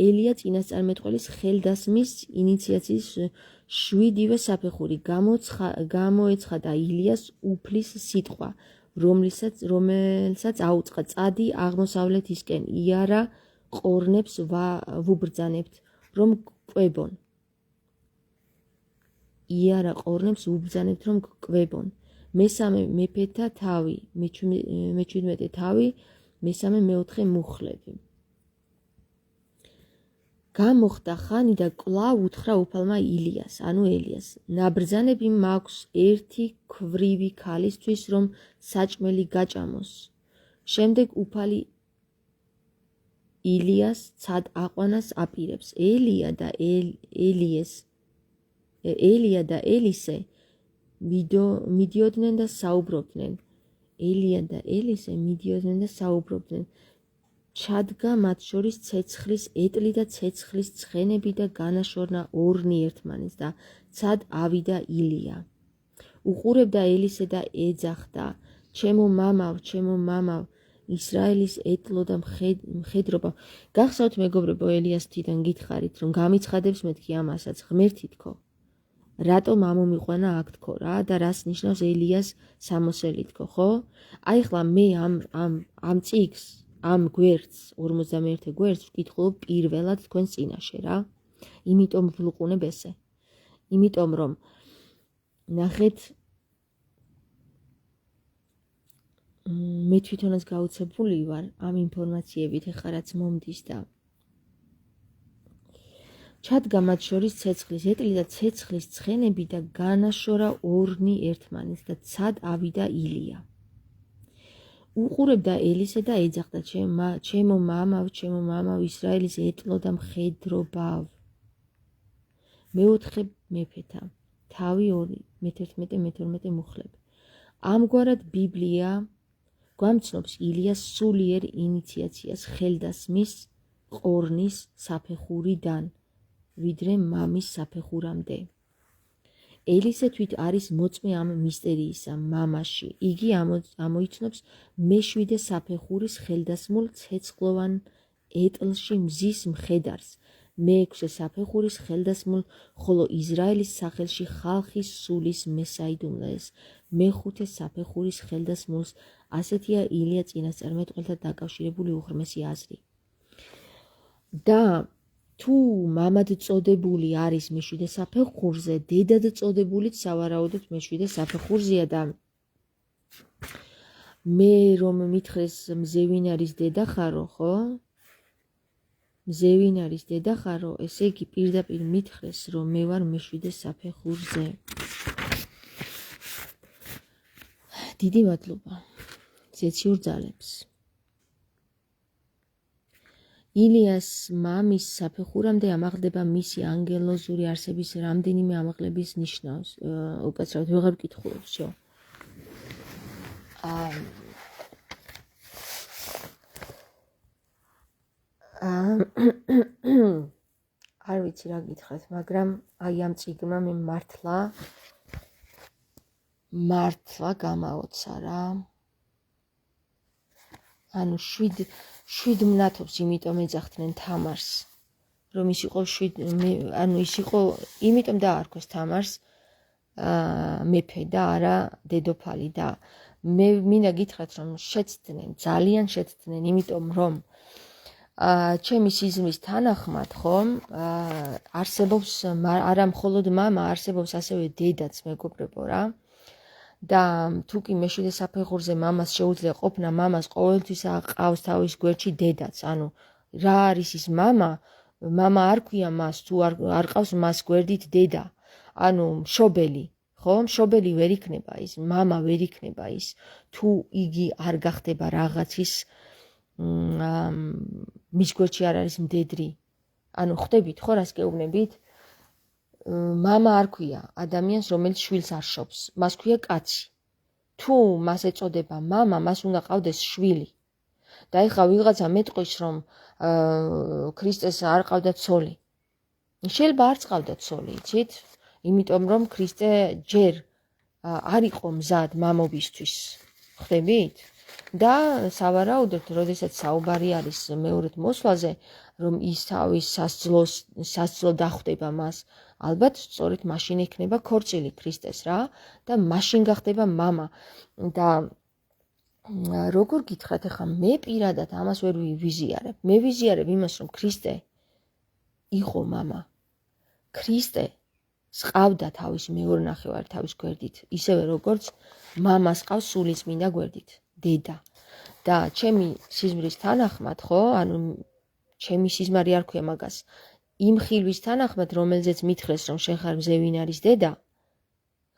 ელია წინასწარმეტყველის ხელდასმის ინიციაციის შვიდივე საფეხური. გამოეცხადა ილიას უფლის სიტყვა, რომელსაც აუწყა წადი აღმოსავლეთისკენ, იარა ყორნებს ვუბრძანებთ, რომ კვებონ. მესამე მეფეთა თავი, მე-17 თავი, მესამე მეოთხე მუხლები. გამოხდა ხანი და კვლავ უთხრა უფალმა ილიას, ანუ ელიას. ნაბრძანები მაქვს ერთი ქვრივი ქალისთვის, რომ საჭმელი გაჭამოს. შემდეგ უფალი ილიას ცად აყვანას აპირებს. ელია და ელისე მიდიოდნენ და საუბრობდნენ. ელია და ელისე მიდიოდნენ და საუბრობდნენ. ჩადგა მათ შორის ცეცხლის ეტლი და ცეცხლის ცხენები და განაშორნა ორნი ერთმანეთს და ცად ავიდა ილია. უყურებდა ელისე და ეძახდა, ჩემო მამავ, ისრაელის ეტლო და მხედრობა. გახსოვთ მეგობრებო, ელიას თვითონ გითხარით, რომ გამიცხადებს მეთქი ამასაც, ღმერთი თქო. რატომ ამომიყვანა აქ თქო რა და რას ნიშნავს ელიას სამოსელი თქო, ხო? აი ხლა მე ამ წიგს, ამ გვერდს, 51 გვერდს ვკითხულობ პირველად თქვენ წინაშე რა. იმიტომ ვლუყუნებ ესე. იმიტომ რომ ნახეთ მე თვითონაც გაუცებული ვარ ამ ინფორმაციებით ეხლა რაც მომდის და ჩადგა მათ შორის ცეცხლის ეტლი და ცეცხლის ცხენები და განაშორა ორნი ერთმანეთს და ცად ავიდა ილია. უყურებდა ელისე და ეძახდა, ჩემო მამავ, ისრაელის ეტლო და მხედრობავ. მეოთხე მეფეთა, თავი 2, მე-11 მუხლებ. ამგვარად ბიბლია გვამცნობს ილიას სულიერ ინიციაციას ხელდასმის ყორნის საფეხურიდან, ვიდრე მამის საფეხურამდე. ელისე თვით არის მოწმე ამ მისტერიისა მამაში. იგი ამოიცნობს მე-7 საფეხურის ხელდასმულ ცეცხლოვან ეტლში მზის მხედარს, მე-6 საფეხურის ხელდასმულ, ხოლო ისრაელის სახელში ხალხის სულის მესაიდუმლეს, მე-5 საფეხურის ხელდასმულს. ასეთია ილია წინასწარმეტყველთა დაკავშირებული უღრმესი აზრი. და თუ მამად წოდებული არის მე-7 საფეხურზე, დედად წოდებულიც სავარაუდოდ მე-7 საფეხურზეა და მე რომ მითხრეს მზევინარის დედა ხარო, ხო? მზევინარის დედა ხარო, ესე იგი პირდაპირ მითხრეს, რომ მე ვარ მე-7 საფეხურზე. დიდი მადლობა. ზეციურ ძალებს. ილიას მამის საფეხურამდე ამაღლდება მისი ანგელოზური არსების რამდენიმე ამაღლების ნიშნავს. უკაცრავად ვეღარ ვკითხულობ, всё. არ ვიცი რა გითხრათ, მაგრამ აი ამ წიგნმა მე მართლა გამაოცა რა. ანუ 7 მნათობს იმიტომ ეძახდნენ თამარს, რომ ის იყო იმიტომ დაარქვეს თამარს მეფე და არა დედოფალი და მე მინდა გითხრათ, რომ შეცდნენ, ძალიან შეცდნენ, იმიტომ რომ ჩემი სიზმრის თანახმად, ხომ, არსებობს არა მხოლოდ მამა, არსებობს ასევე დედაც, მეგობრებო რა. და თუ კი მე-7 საფეხურზე მამას შეუძლია ყოფნა, მამას ყოველთვის აყავს თავის გვერდში დედაც. ანუ რა არის ის მამა არ ქვია მას, თუ არ ყავს მას გვერდით დედა. ანუ მშობელი, ხო? მშობელი ვერ იქნება ის, მამა ვერ იქნება ის, თუ იგი არ გახდება რაღაცის მის გვერდში არ არის მდედრი. ანუ ხვდებით ხო რას გეუბნებით? მამა არ ქვია ადამიანს, რომელიც შვილს არ შობს, მას ქვია კაცი. თუ მას ეწოდება მამა, მას უნდა ყავდეს შვილი. და ეხლა ვიღაცა მეტყვის, რომ ქრისტეს არ ყავდა ცოლი. შეიძლება არც ყავდა ცოლი, იცით? იმიტომ რომ ქრისტე ჯერ არ იყო მზად მამობისთვის. ხვდებით? და სავარაუდოდ, როდესაც საუბარი არის მეორედ მოსვლაზე, რომ ის თავის სასძლო დახვდება მას, ალბათ სწორედ მაშინ ექნება ქორწილი ქრისტეს რა და მაშინ გახდება მამა. და როგორ გითხრათ, ახლა მე პირადად ამას ვერ ვიზიარებ. მე ვიზიარებ იმას, რომ ქრისტე იყო მამა. ქრისტე სყავდა თავის მეორე ნახევარი თავის გვერდით, ისევე როგორც მამას ყავს სულიწმინდა გვერდით, დედა. და ჩემი სიზმრის თანახმად, ხო, ანუ ჩემი სიზმარი არ ქვია მაგას. იმ ხილვის თანახმად, რომელზეც მითხრეს, რომ შენ ხარ მზევინარის დედა,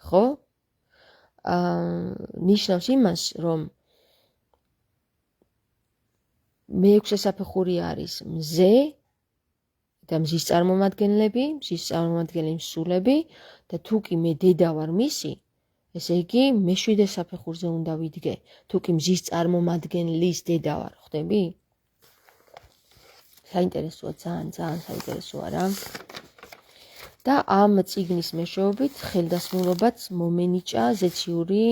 ხო? ნიშნავს იმას, რომ მე-6 საფეხური არის მზე და მზის წარმომადგენლები, მზის წარმომადგენელი მსულები და თუ კი მე დედა ვარ მისი, ესე იგი, მე-7 საფეხურზე უნდა ვიდგე, თუ კი მზის წარმომადგენლის დედა ვარ, ხვდები? საინტერესოა, ძალიან საინტერესოა რა. და ამ წიგნის მეშვეობით ხელდასმულობაც მომენიჭა ზეციური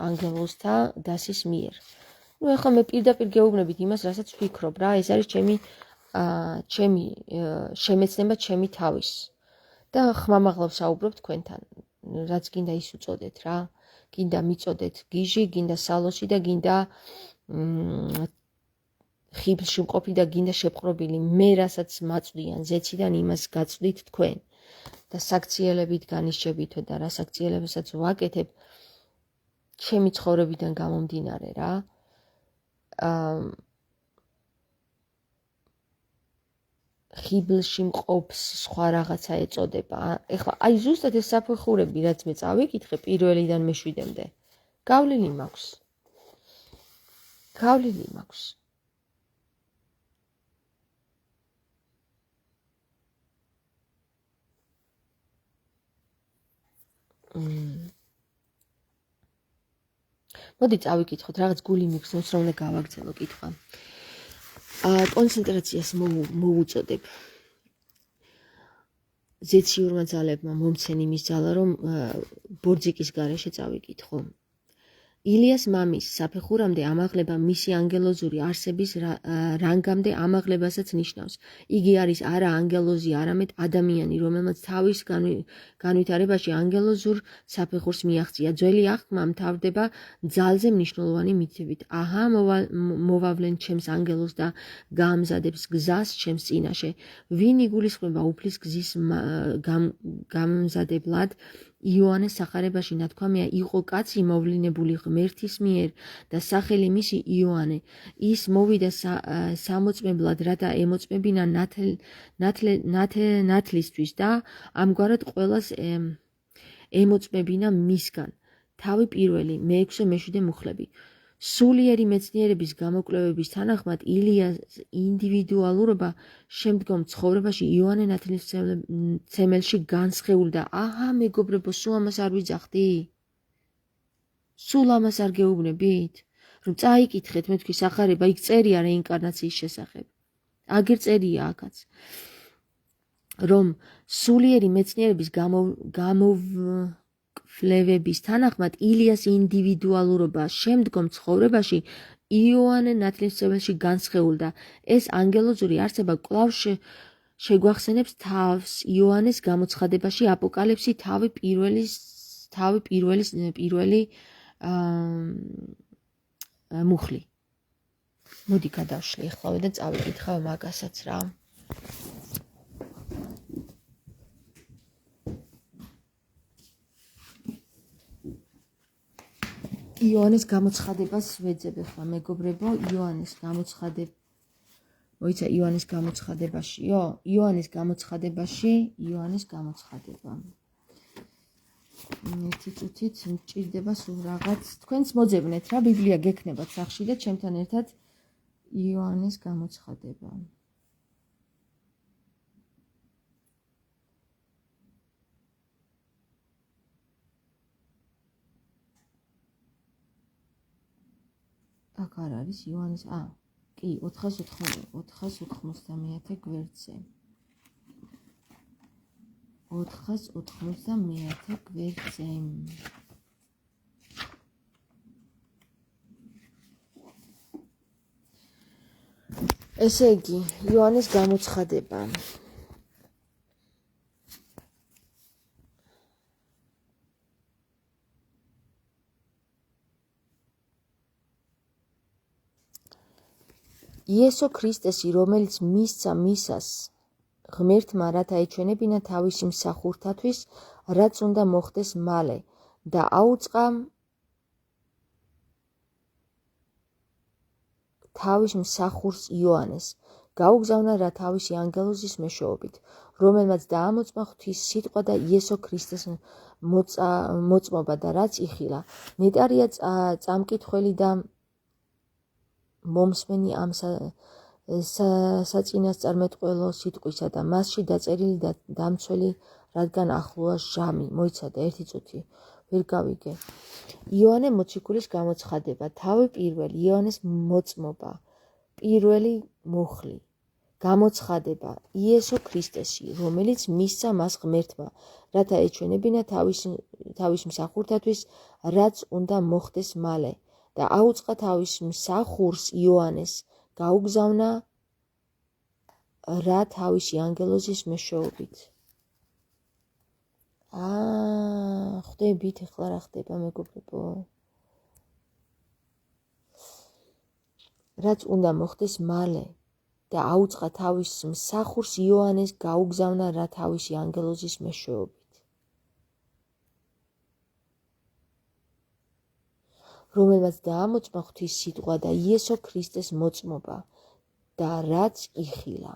ანგელოზთა დასის მიერ. ეხლა მე პირდაპირ გეუბნებით იმას, რასაც ვფიქრობ რა, ეს არის ჩემი შემეცნება ჩემი თავის. და ხმამაღლა ვსაუბრობ თქვენთან, რაც გინდა ის უწოდეთ რა. გინდა მიწოდეთ გიჟი, გინდა სალოში და გინდა ხიბლში მყოფი და გინდა შეპყრობილი. მე რასაც მაწვდიან ზეციდან იმას გაწვდით თქვენ. და საქციელებით განისჯებითო და რა საქციელებსაც ვაკეთებ ჩემი ცხოვრებიდან გამომდინარე რა. ხიბლში მყოფს სხვა რაღაცა ეწოდება. ეხლა აი ზუსტად ეს საფეხურები რაც მე წავიკითხე პირველიდან მე-7-მდე. გავლილი მაქვს. მოდი წავიკითხოთ, რაღაც გული მიგზნობს, რომ უნდა გავაგრძელო კითხვა. კონცენტრაციას მოვუწოდებ. ზეციურმა ძალებმა მომცენ იმის ძალა, რომ ბორძიკის გარეშე წავიკითხო. ილიას მამის საფეხურამდე ამაღლება მისი ანგელოზური არსების რანგამდე ამაღლებასაც ნიშნავს. იგი არის არა ანგელოზი, არამედ ადამიანი, რომელმაც თავის განვითარებაში ანგელოზურ საფეხურს მიაღწია. ძველი აღთქმა მთავრდება ძალზე მნიშვნელოვანი მითებით. აჰა, მოვავლენ ჩემს ანგელოზს და გაამზადებს გზას ჩემს წინაშე. ვინ იგულისხმება უფლის გზის გამზადებლად? იოანეს სახარებაში ნათქვამია, იყო კაცი მოვლინებული ღმერთის მიერ და სახელი მისი იოანე. ის მოვიდა სამოწმებლად, რათა ემოწმებინა ნათლისთვის და ამგვარად ყველას ემოწმებინა მისგან. თავი პირველი, მე-6, მე-7 მუხლები. სულიერი მეცნიერების გამოკვლევების თანახმად ილიას ინდივიდუალურობა შემდგომ ცხოვრებაში იოანე ნათლისმცემელში განსხეულდა. აჰა, მეგობრებო, სულ ამას არ ვიძახდი? სულ ამას არ გეუბნებით? რომ წაიკითხეთ, მე თქვი სახარება, იქ წერია რეინკარნაციის შესახებ. აგერ წერია აქაც. რომ სულიერი მეცნიერების გამოკვლევების თანახმად ილიას ინდივიდუალურობა შემდგომ ცხოვრებაში იოანე ნათლისმცემელში განსხეულდა. ეს ანგელოზური არსება კვლავ შეგვახსენებს თავს იოანეს გამოცხადებაში აპოკალიფსი პირველი მუხლი. მოდი გადავშლი ახლავე და წავიკითხავ მაგასაც რა. იოანეს გამოცხადებას ვეძებ ახლა მეგობრებო, იოანეს გამოცხადებაშიო, იოანეს გამოცხადება. ერთი წუთით მჭირდება სულ რაღაც, თქვენც მოძებნეთ რა, ბიბლია გექნებათ სახში და ჩემთან ერთად იოანეს გამოცხადება. აქ არ არის იოანეს, კი, 490 გვერდზე. 490 გვერდზე. ესე იგი, იოანეს გამოცხადება. იესო ქრისტესი, რომელიც მისცა მისას ღმერთმა, რათა ეჩვენებინა თავისი მსახურთათვის, რაც უნდა მოხდეს მალე და აუწყა თავის მსახურს იოანეს, გაუგზავნა რა თავისი ანგელოზის მეშვეობით, რომელმაც დაამოწმა ღვთის სიტყვა და იესო ქრისტეს მოწმობა და რაც იხილა. ნეტარია წამკითხველი და მომსმენი ამ საწინასწარმეტყველო სიტყვისა და მასში დაწერილი და დამცველი, რადგან ახლოა ჟამი. მოიცადე, ერთი წუთი ვერ გავიგე. იოანე მოციქულის გამოცხადება, თავი პირველი, იოანეს მოწმობა, პირველი მუხლი, გამოცხადება იესო ქრისტეში, რომელიც მისცა მას ღმერთმა, რათა ეჩვენებინა თავის მსახურთათვის, რაც უნდა მოხდეს მალე და აუწყა თავის მსახურს იოანეს, გაუგზავნა რა თავისი ანგელოზის მეშვეობით. ხვდებით ახლა რა ხდება მეგობრებო? რაც უნდა მოხდეს მალე და აუწყა თავის მსახურს იოანეს, გაუგზავნა რა თავისი ანგელოზის მეშვეობით. რომელმაც დაამოწმა ღვთის სიტყვა და იესო ქრისტეს მოწმობა და რაც იხილა.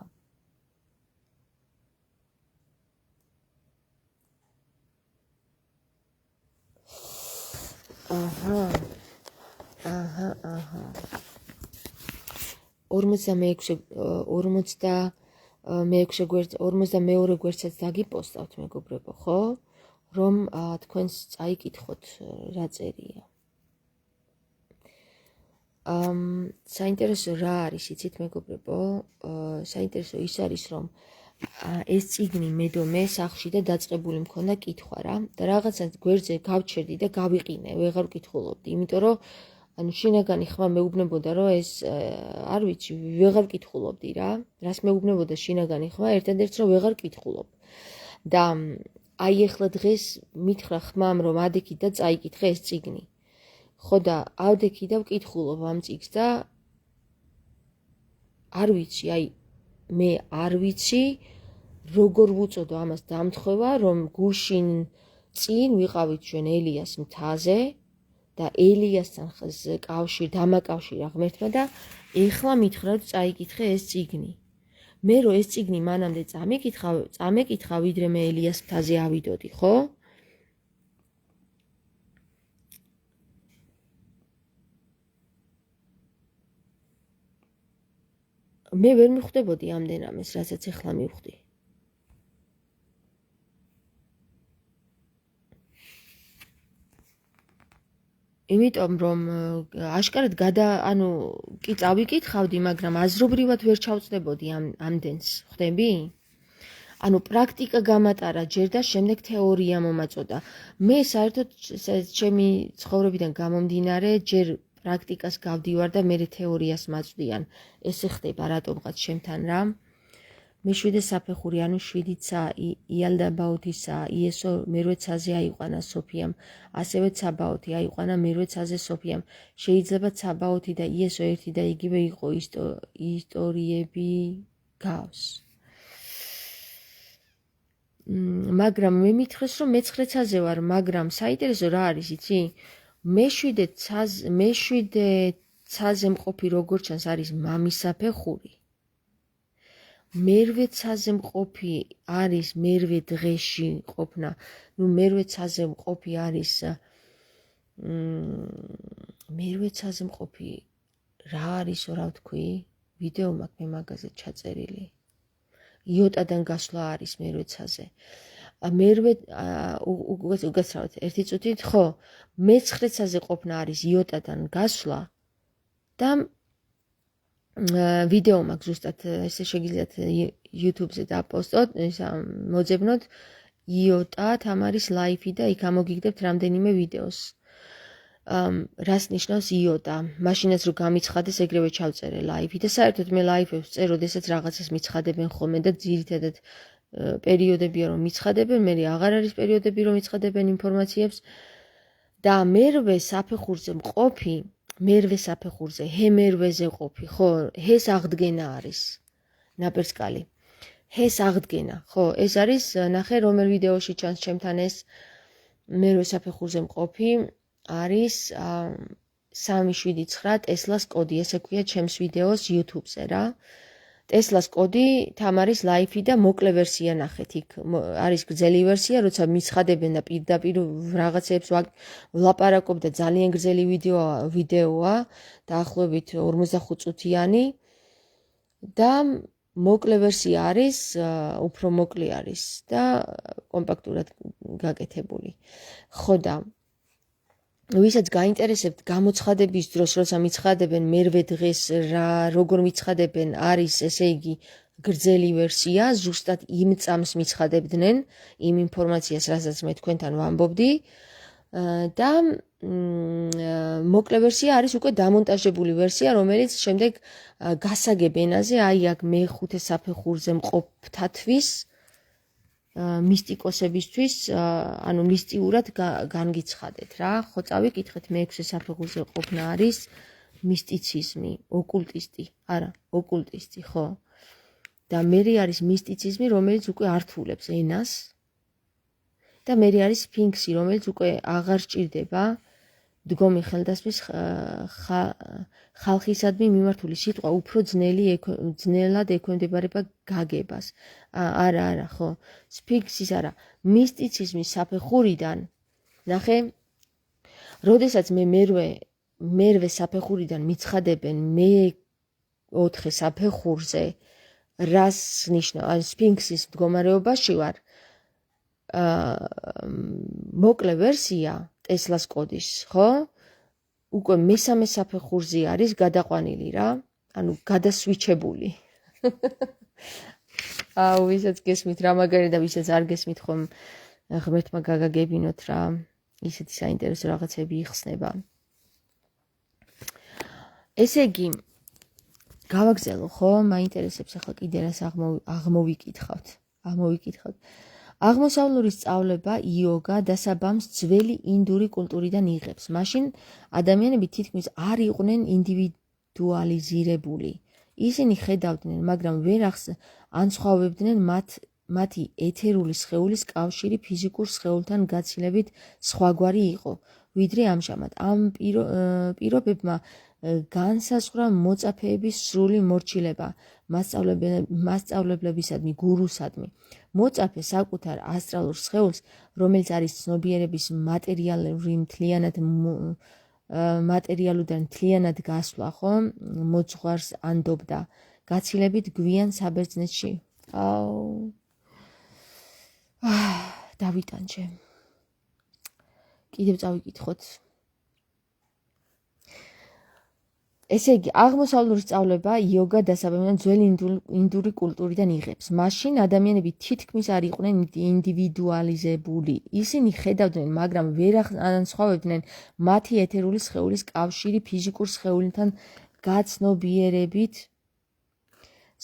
აჰა. 42 გვერდსაც დაგიპოსტავთ მეგობრებო, ხო? რომ თქვენს წაიკითხოთ რა წერია. საინტერესო რა არის, იცით მეგობრებო? საინტერესო ის არის, რომ ეს წიგნი მე სახლში და დაწყებული მქონდა კითხვა რა და რაღაცა გვერდზე გავჩერდი და გავიყინე, ვეღარ ვკითხულობდი, იმიტომ რომ ანუ შინაგანი ხმა მეუბნებოდა, რომ ეს არ ვიცი, ვეღარ ვკითხულობდი რა. რას მეუბნებოდა შინაგანი ხმა, ერთადერთს რომ ვეღარ ვკითხულობ. და აი ახლა დღეს მითხრა ხმამ, რომ ადექი და წაიკითხე ეს წიგნი. ხო და ავდექი და ვკითხულობ ამ წიგნს და არ ვიცი, აი მე არ ვიცი როგორ ვუწოდო ამას დამთხოვა, რომ გუშინ წინ ვიყავით ჩვენ ელიას მთაზე და ელიასთან დამაკავშირა ღმერთმა და ეხლა მითხრა რომ წაიკითხე ეს წიგნი. მე რომ ეს წიგნი მანამდე წამეკითხა, ვიდრე მე ელიას მთაზე ავიდოდი, ხო? მე ვერ მიხვდებოდი ამდენ ამას, რასაც ეხლა მივხვდი. იმიტომ რომ აშკარად ანუ კი წავიკითხავდი, მაგრამ აზრობრივად ვერ ჩავწდებოდი ამდენს, ხვდები? ანუ პრაქტიკა გამატარა ჯერ და შემდეგ თეორია მომაწოდა. მე საერთოდ ჩემი ცხოვრებიდან გამომდინარე ჯერ პრაქტიკას გავდივარ და მერე თეორიას მაწვდიან. ესე ხდება რატომღაც ჩემთან რა. მე-7 საფეხური, ანუ 7-ცა იალდაბაოთისა, იესო მერვე ცაზე აიყვანა სოფიამ, ასევე ცაბაოთი აიყვანა მერვე ცაზე სოფიამ. შეიძლება ცაბაოთი და იესო ერთი და იგივე იყო, ისტორიები გავს. მაგრამ მე მითხრეს, რომ მე-9 ცაზე ვარ, მაგრამ საინტერესო რა არის, იცი? მე-7 ცაზე მყოფი როგორ ჩანს არის მამის საფეხური. მერვე ცაზე მყოფი არის მერვე დღეში ყოფნა. მერვე ცაზე მყოფი არის მერვე ცაზე მყოფი რა არისო, რა ვთქვი? ვიდეო მაქვს მე მაგაზე ჩაწერილი. იოტადან გასვლა არის მერვე ცაზე. მერვე უგაცრავთ ერთი წუთით, ხო, მე-9 ცაზე ყოფნა არის იოტადან გასვლა და ვიდეო მაქვს ზუსტად, ესე შეგიძლიათ YouTube-ზე დაპოსტოთ, მოძებნოთ იოტა თამარის ლაიფი და იქ ამოგიგდებთ რამდენიმე ვიდეოს. რას ნიშნავს იოტა? მაშინაც რო გამიცხადეს, ეგრევე ჩავწერე ლაიფი და საერთოდ მე ლაიფებს წერ, როდესაც რაღაცას მიცხადებენ ხოლმე და ძირითადად პერიოდებია რომ მიცხადებენ, მე აღარ არის პერიოდები რომ მიცხადებენ ინფორმაციებს და მერვე საფეხურზე მყოფი მერვე საფეხურზე, ჰემერვეზე ყოფი, ხო, ჰეს აღდგენა არის, ნაპერწკალი. ჰეს აღდგენა, ხო, ეს არის, ნახე, რომელ ვიდეოში ჩანს ჩემთან ეს მერვე საფეხურზე მყოფი არის 379 ტესლას კოდი, ესე ქვია ჩემს ვიდეოს YouTube-ზე რა. ტესლას კოდი, თამარის ლაიფი და მოკლე ვერსია ნახეთ, იქ არის გრძელი ვერსია, როცა მიცხადებენ და პირდაპირ რაღაცებს ვლაპარაკობ და ძალიან გრძელი ვიდეოა, დაახლოებით 45 წუთიანი და მოკლე ვერსია არის, უფრო მოკლე არის და კომპაქტურად გაკეთებული. ხო და ვისაც გაინტერესებთ გამოცხადების დროს, როცა მიცხადებენ მერვე დღეს როგორ მიცხადებენ, არის ესე იგი გრძელი ვერსია, ზუსტად იმ წამს მიცხადებდნენ იმ ინფორმაციას, რასაც მე თქვენთან ვამბობდი და მოკლე ვერსია არის უკვე დამონტაჟებული ვერსია, რომელიც შემდეგ გასაგებ ენაზე, აი აქ მე-5 საფეხურზე მყოფთათვის მისტიკოსებისთვის, ანუ მისტიურად განგიცხადეთ რა. ხო წავიკითხეთ მე-6 საფეხურზე ყოფნა არის მისტიციზმი, ოკულტისტი, არა, ოკულტისტი, ხო? და მერე არის მისტიციზმი, რომელიც უკვე ართულებს ენას და მერე არის სფინქსი, რომელიც უკვე აღარ ჭირდება დგომი ხელდასმის ხალხისადმი მიმართული სიტყვა უფრო ძნელად ექვემდებარება გაგებას. არა, ხო. სფინქსის არა, მისტიციზმის საფეხურიდან, ნახე, როდესაც მე მერვე საფეხურიდან მიცხადებენ მე-4 საფეხურზე, რას ნიშნავს? სფინქსის მდგომარეობაში ვარ. მოკლე ვერსია ტესლას კოდის, ხო? უკვე მე-3 საფეხურზე არის გადაყვანილი რა, ანუ გადასვიჩებული. ვისაც გესმით რა მაგარი და ვისაც არ გესმით ხომ ღმერთმა გაგაგებინოთ რა, ისეთი საინტერესო რაღაცები იხსნება. ესე იგი გავაგზავნო ხო, მაინტერესებს ახლა კიდე რას აღმოვიკითხავთ. აღმოსავლური სწავლება იოგა დასაბამს ძველი ინდური კულტურიდან იღებს. მაშინ ადამიანები თითქმის არ იყვნენ ინდივიდუალიზირებული. ისინი ხედავდნენ, მაგრამ ვერ ანცხოვებდნენ მათი ეთერული სხეულის კავშირი ფიზიკურ სხეულთან გაცილებით სხვაგვარი იყო, ვიდრე ამჟამად. ამ პირობებმა განსაზღვრა მოწაფეების სრული მორჩილება მასწავლებლებისადმი, გურუსადმი. მოწაფე საკუთარ ასტრალურ სხეულს, რომელიც არის ცნობიერების მატერიალუდან მთლიანად გასვლა, ხო, მოძღვარს ანდობდა, გაცილებით გვიან საბერძნეთში. დავიტანჯე. კიდევ წავიკითხოთ. ესე იგი, აღმოსავლური სწავლება იოგა დასაბამს ძველი ინდური კულტურიდან იღებს. მაშინ ადამიანები თითქმის არ იყვნენ ინდივიდუალიზებული. ისინი ხედავდნენ, მაგრამ ვერ ანცხოვებდნენ მათი ეთერული სხეულის კავშირი ფიზიკურ სხეულთან გაცნობიერებით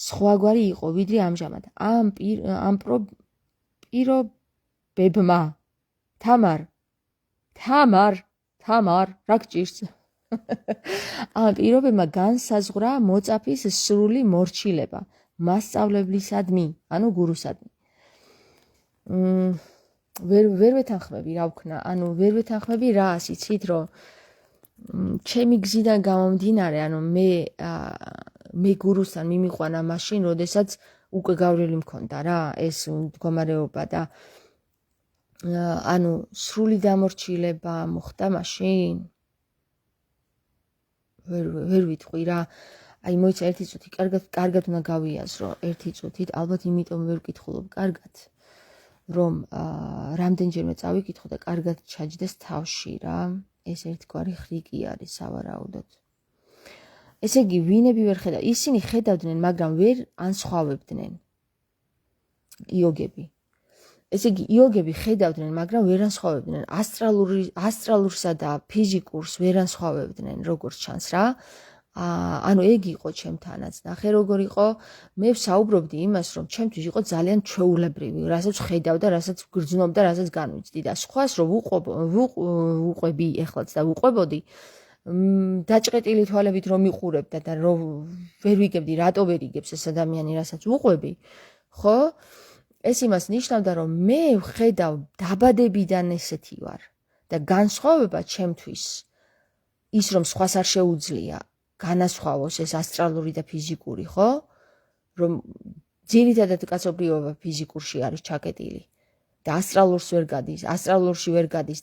სხვაგვარი იყო, ვიდრე ამჟამად. ამ პირობებმა თამარ, რა გჭირს? ამ პირობებმა განსაზღვრა მოწაფის სრული მორჩილება მასწავლებლისადმი, ანუ გურუსადმი. ვერ ვეთანხმები რა ვქნა, ანუ ვერ ვეთანხმები რას, იცით რომ ჩემი გზიდან გამომდინარე, ანუ მე გურუსთან მიმიყვანა მაშინ, როდესაც უკვე გავლილი მქონდა რა ეს მდგომარეობა და ანუ სრული დამორჩილება მოხდა მაშინ. ვერ ვიტყვი რა, აი მოიცა ერთი წუთი, კარგად უნდა გავიაზრო ერთი წუთით, ალბათ იმიტომ ვერ ვკითხულობ კარგად, რომ რამდენჯერმე წავიკითხო და კარგად ჩაჯდეს თავში რა, ეს ერთგვარი ხრიკი არის სავარაუდოდ. ესე იგი, ვინები ვერ ხედავ, ისინი ხედავდნენ, მაგრამ ვერ ანცხოვებდნენ იოგები. ესე იგი, იოგები ხედავდნენ, მაგრამ ვერ ანცხოვებდნენ, ასტრალურსა და ფიზიკურს ვერ ანცხოვებდნენ, როგორც ჩანს რა. ანუ ეგ იყო ჩემთანაც. ნახე როგორ იყო, მე ვსაუბრობდი იმას, რომ ჩემთვის იყო ძალიან ჩვეულებრივი, რასაც ხედავდა, რასაც გრძნობდა, რასაც განვიცდი და სხვას რომ ვუყვები ეხლაც და ვუყვებოდი, დაჭყეტილი თვალებით რომ მიყურებდა და რომ ვერ ვიგებდი, რატო ვერ იგებს ეს ადამიანი, რასაც ვუყვები, ხო? ეს იმას ნიშნავდა, რომ მე ვხედავ დაბადებიდან ესეთი ვარ და განსხვავება ჩემთვის ის, რომ სხვას არ შეუძლია განასხვავოს ეს ასტრალური და ფიზიკური, ხო? რომ ძირითადად კაცობრიობა ფიზიკურში არის ჩაკეტილი და ასტრალურში ვერ გადის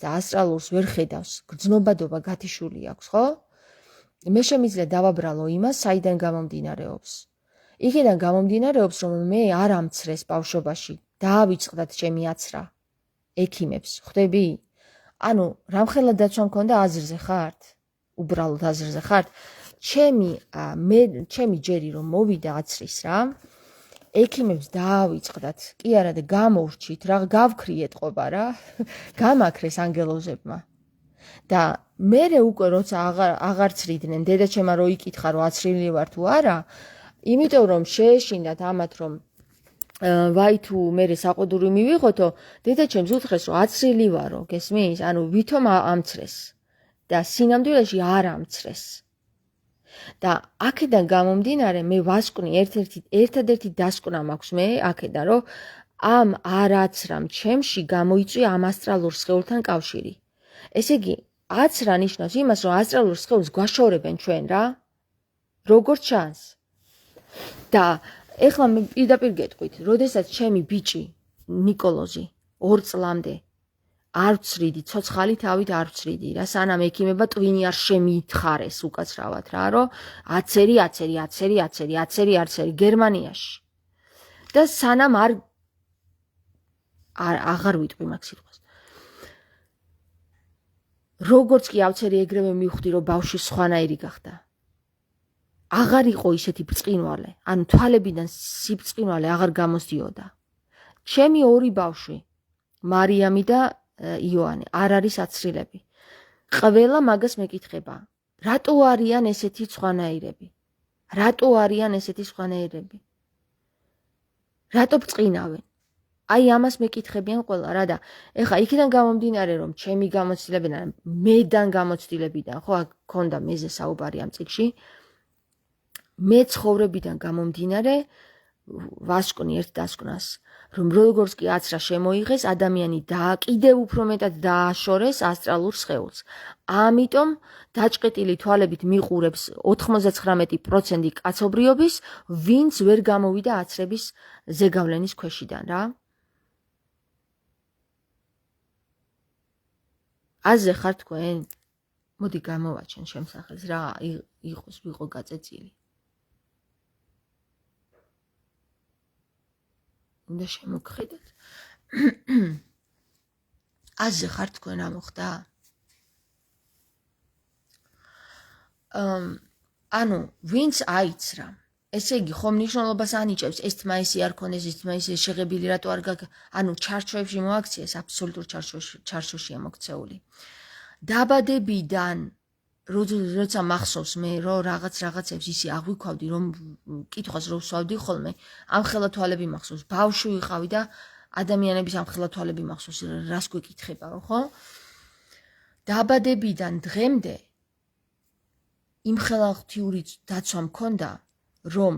და ასტრალურს ვერ ხედავს, გრძნობადობა გათიშული აქვს, ხო? მე შემიძლია დავაბრალო იმას, საიდან გამომდინარეობს. იქიდან გამომდინარეობს, რომ მე არ ამცრეს ბავშვობაში, დაავიწყდათ ჩემი აცრა. ექიმებს, ხვდები? ანუ რამხელა დაცვა მქონდა აზრზე ხართ? უბრალოდ აზრზე ხართ? ჩემი ჯერი რომ მოვიდა აცრის რა, ექიმებს დაავიწყდათ, კი არა და გამოვრჩით რა, გავქრიეთ ყობა რა, გამაქრეს ანგელოზებმა. და მერე უკვე როცა აღარ ცრიდნენ, დედაჩემმა რო იკითხა რომ აცრილი ვარ თუ არა, იმიტომ რომ შეეშინათ ამათ რომ ვაი თუ მერე საყოდური მივიღოთო, დედაჩემს უთხრეს რომ აცრილი ვარო, გესმის? ანუ ვითომ ამცრეს და სინამდვილეში არ ამცრეს. და აქედან გამომდინარე მე ვასკვნი ერთადერთი დასკვნა მაქვს მე აქედან რომ ამ არაცრამ ჩემში გამოიწვია ამ ასტრალურ სხეულთან კავშირი. ესე იგი, აცრა ნიშნავს იმას, რომ ასტრალურ სხეულს გვაშორებენ ჩვენ რა. როგორ ჩანს? და ეხლა მე პირდაპირ გეტყვით, როდესაც ჩემი ბიჭი ნიკოლოზი 2 წლამდე არ ვცრიდი, ცოცხალი თავით არ ვცრიდი რა, სანამ ექიმება ტვინი არ შემიითხარეს უკაცრავად რა, რომ აცერი გერმანიაში. და სანამ აღარ ვიტყვი მაგ სიტყვას. როგორც კი ავცერი ეგრევე მივხვდი, რომ ბავშვი სხვანაირი გახდა. აღარ იყო ისეთი ბრწყინვალე, ანუ თვალებიდან სიბრწყინვალე აღარ გამოსდიოდა. ჩემი 2 ბავშვი, მარიამი და იოანე, არ არის აცრილები. ყველა მაგას მეკითხება. რატო არიან ესეთი სხვანაირები? რატო ბრწყინავენ? აი ამას მეკითხებიან ყველა რა და ეხა იქიდან გამომდინარე რომ ჩემი გამოცდილებიდან, მედან გამოცდილებიდან, ხო, აქ ქონდა მეზე საუბარი ამ წიგში. მე ცხოვრებიდან გამომდინარე ვასკვნი ერთ დასკვნას, რომ როგორც კი აცრა შემოიღეს, ადამიანი კიდევ უფრო მეტად დააშორეს ასტრალურ სხეულს. ამიტომ დაჭყეტილი თვალებით მიყურებს 99% კაცობრიობის, ვინც ვერ გამოვიდა აცრების ზეგავლენის ქვეშიდან რა. აზე ხარ თქვენ? მოდი გამოვაჩენ შემსახელს რა იყოს ვიყო გაწეწილი. უნდა შემოგხედოთ. აზე ხარ თქვენ რა მოხდა? ანუ ვინც აიცრა, ესე იგი ხომ ნიშნულობას ანიჭებს, ეს თმა ისე არ ქონდეს, ეს თმა ისე შეღებილი რატო არ ანუ ჩარჩოებში მოაქციეს, აბსოლუტურ ჩარჩოშია მოქცეული. დაბადებიდან როცა მახსოვს მე რომ რაღაცებს ისე აღვიქვავდი, რომ კითხვას რო ვსვავდი ხოლმე, ამ ხელა თვალები მახსოვს, ბავშვი ვიყავი და ადამიანების ამ ხელა თვალები მახსოვს, რას გვეკითხებაო, ხო? დაბადებიდან დღემდე იმ ხელა ღვთიური დაცვა მქონდა, რომ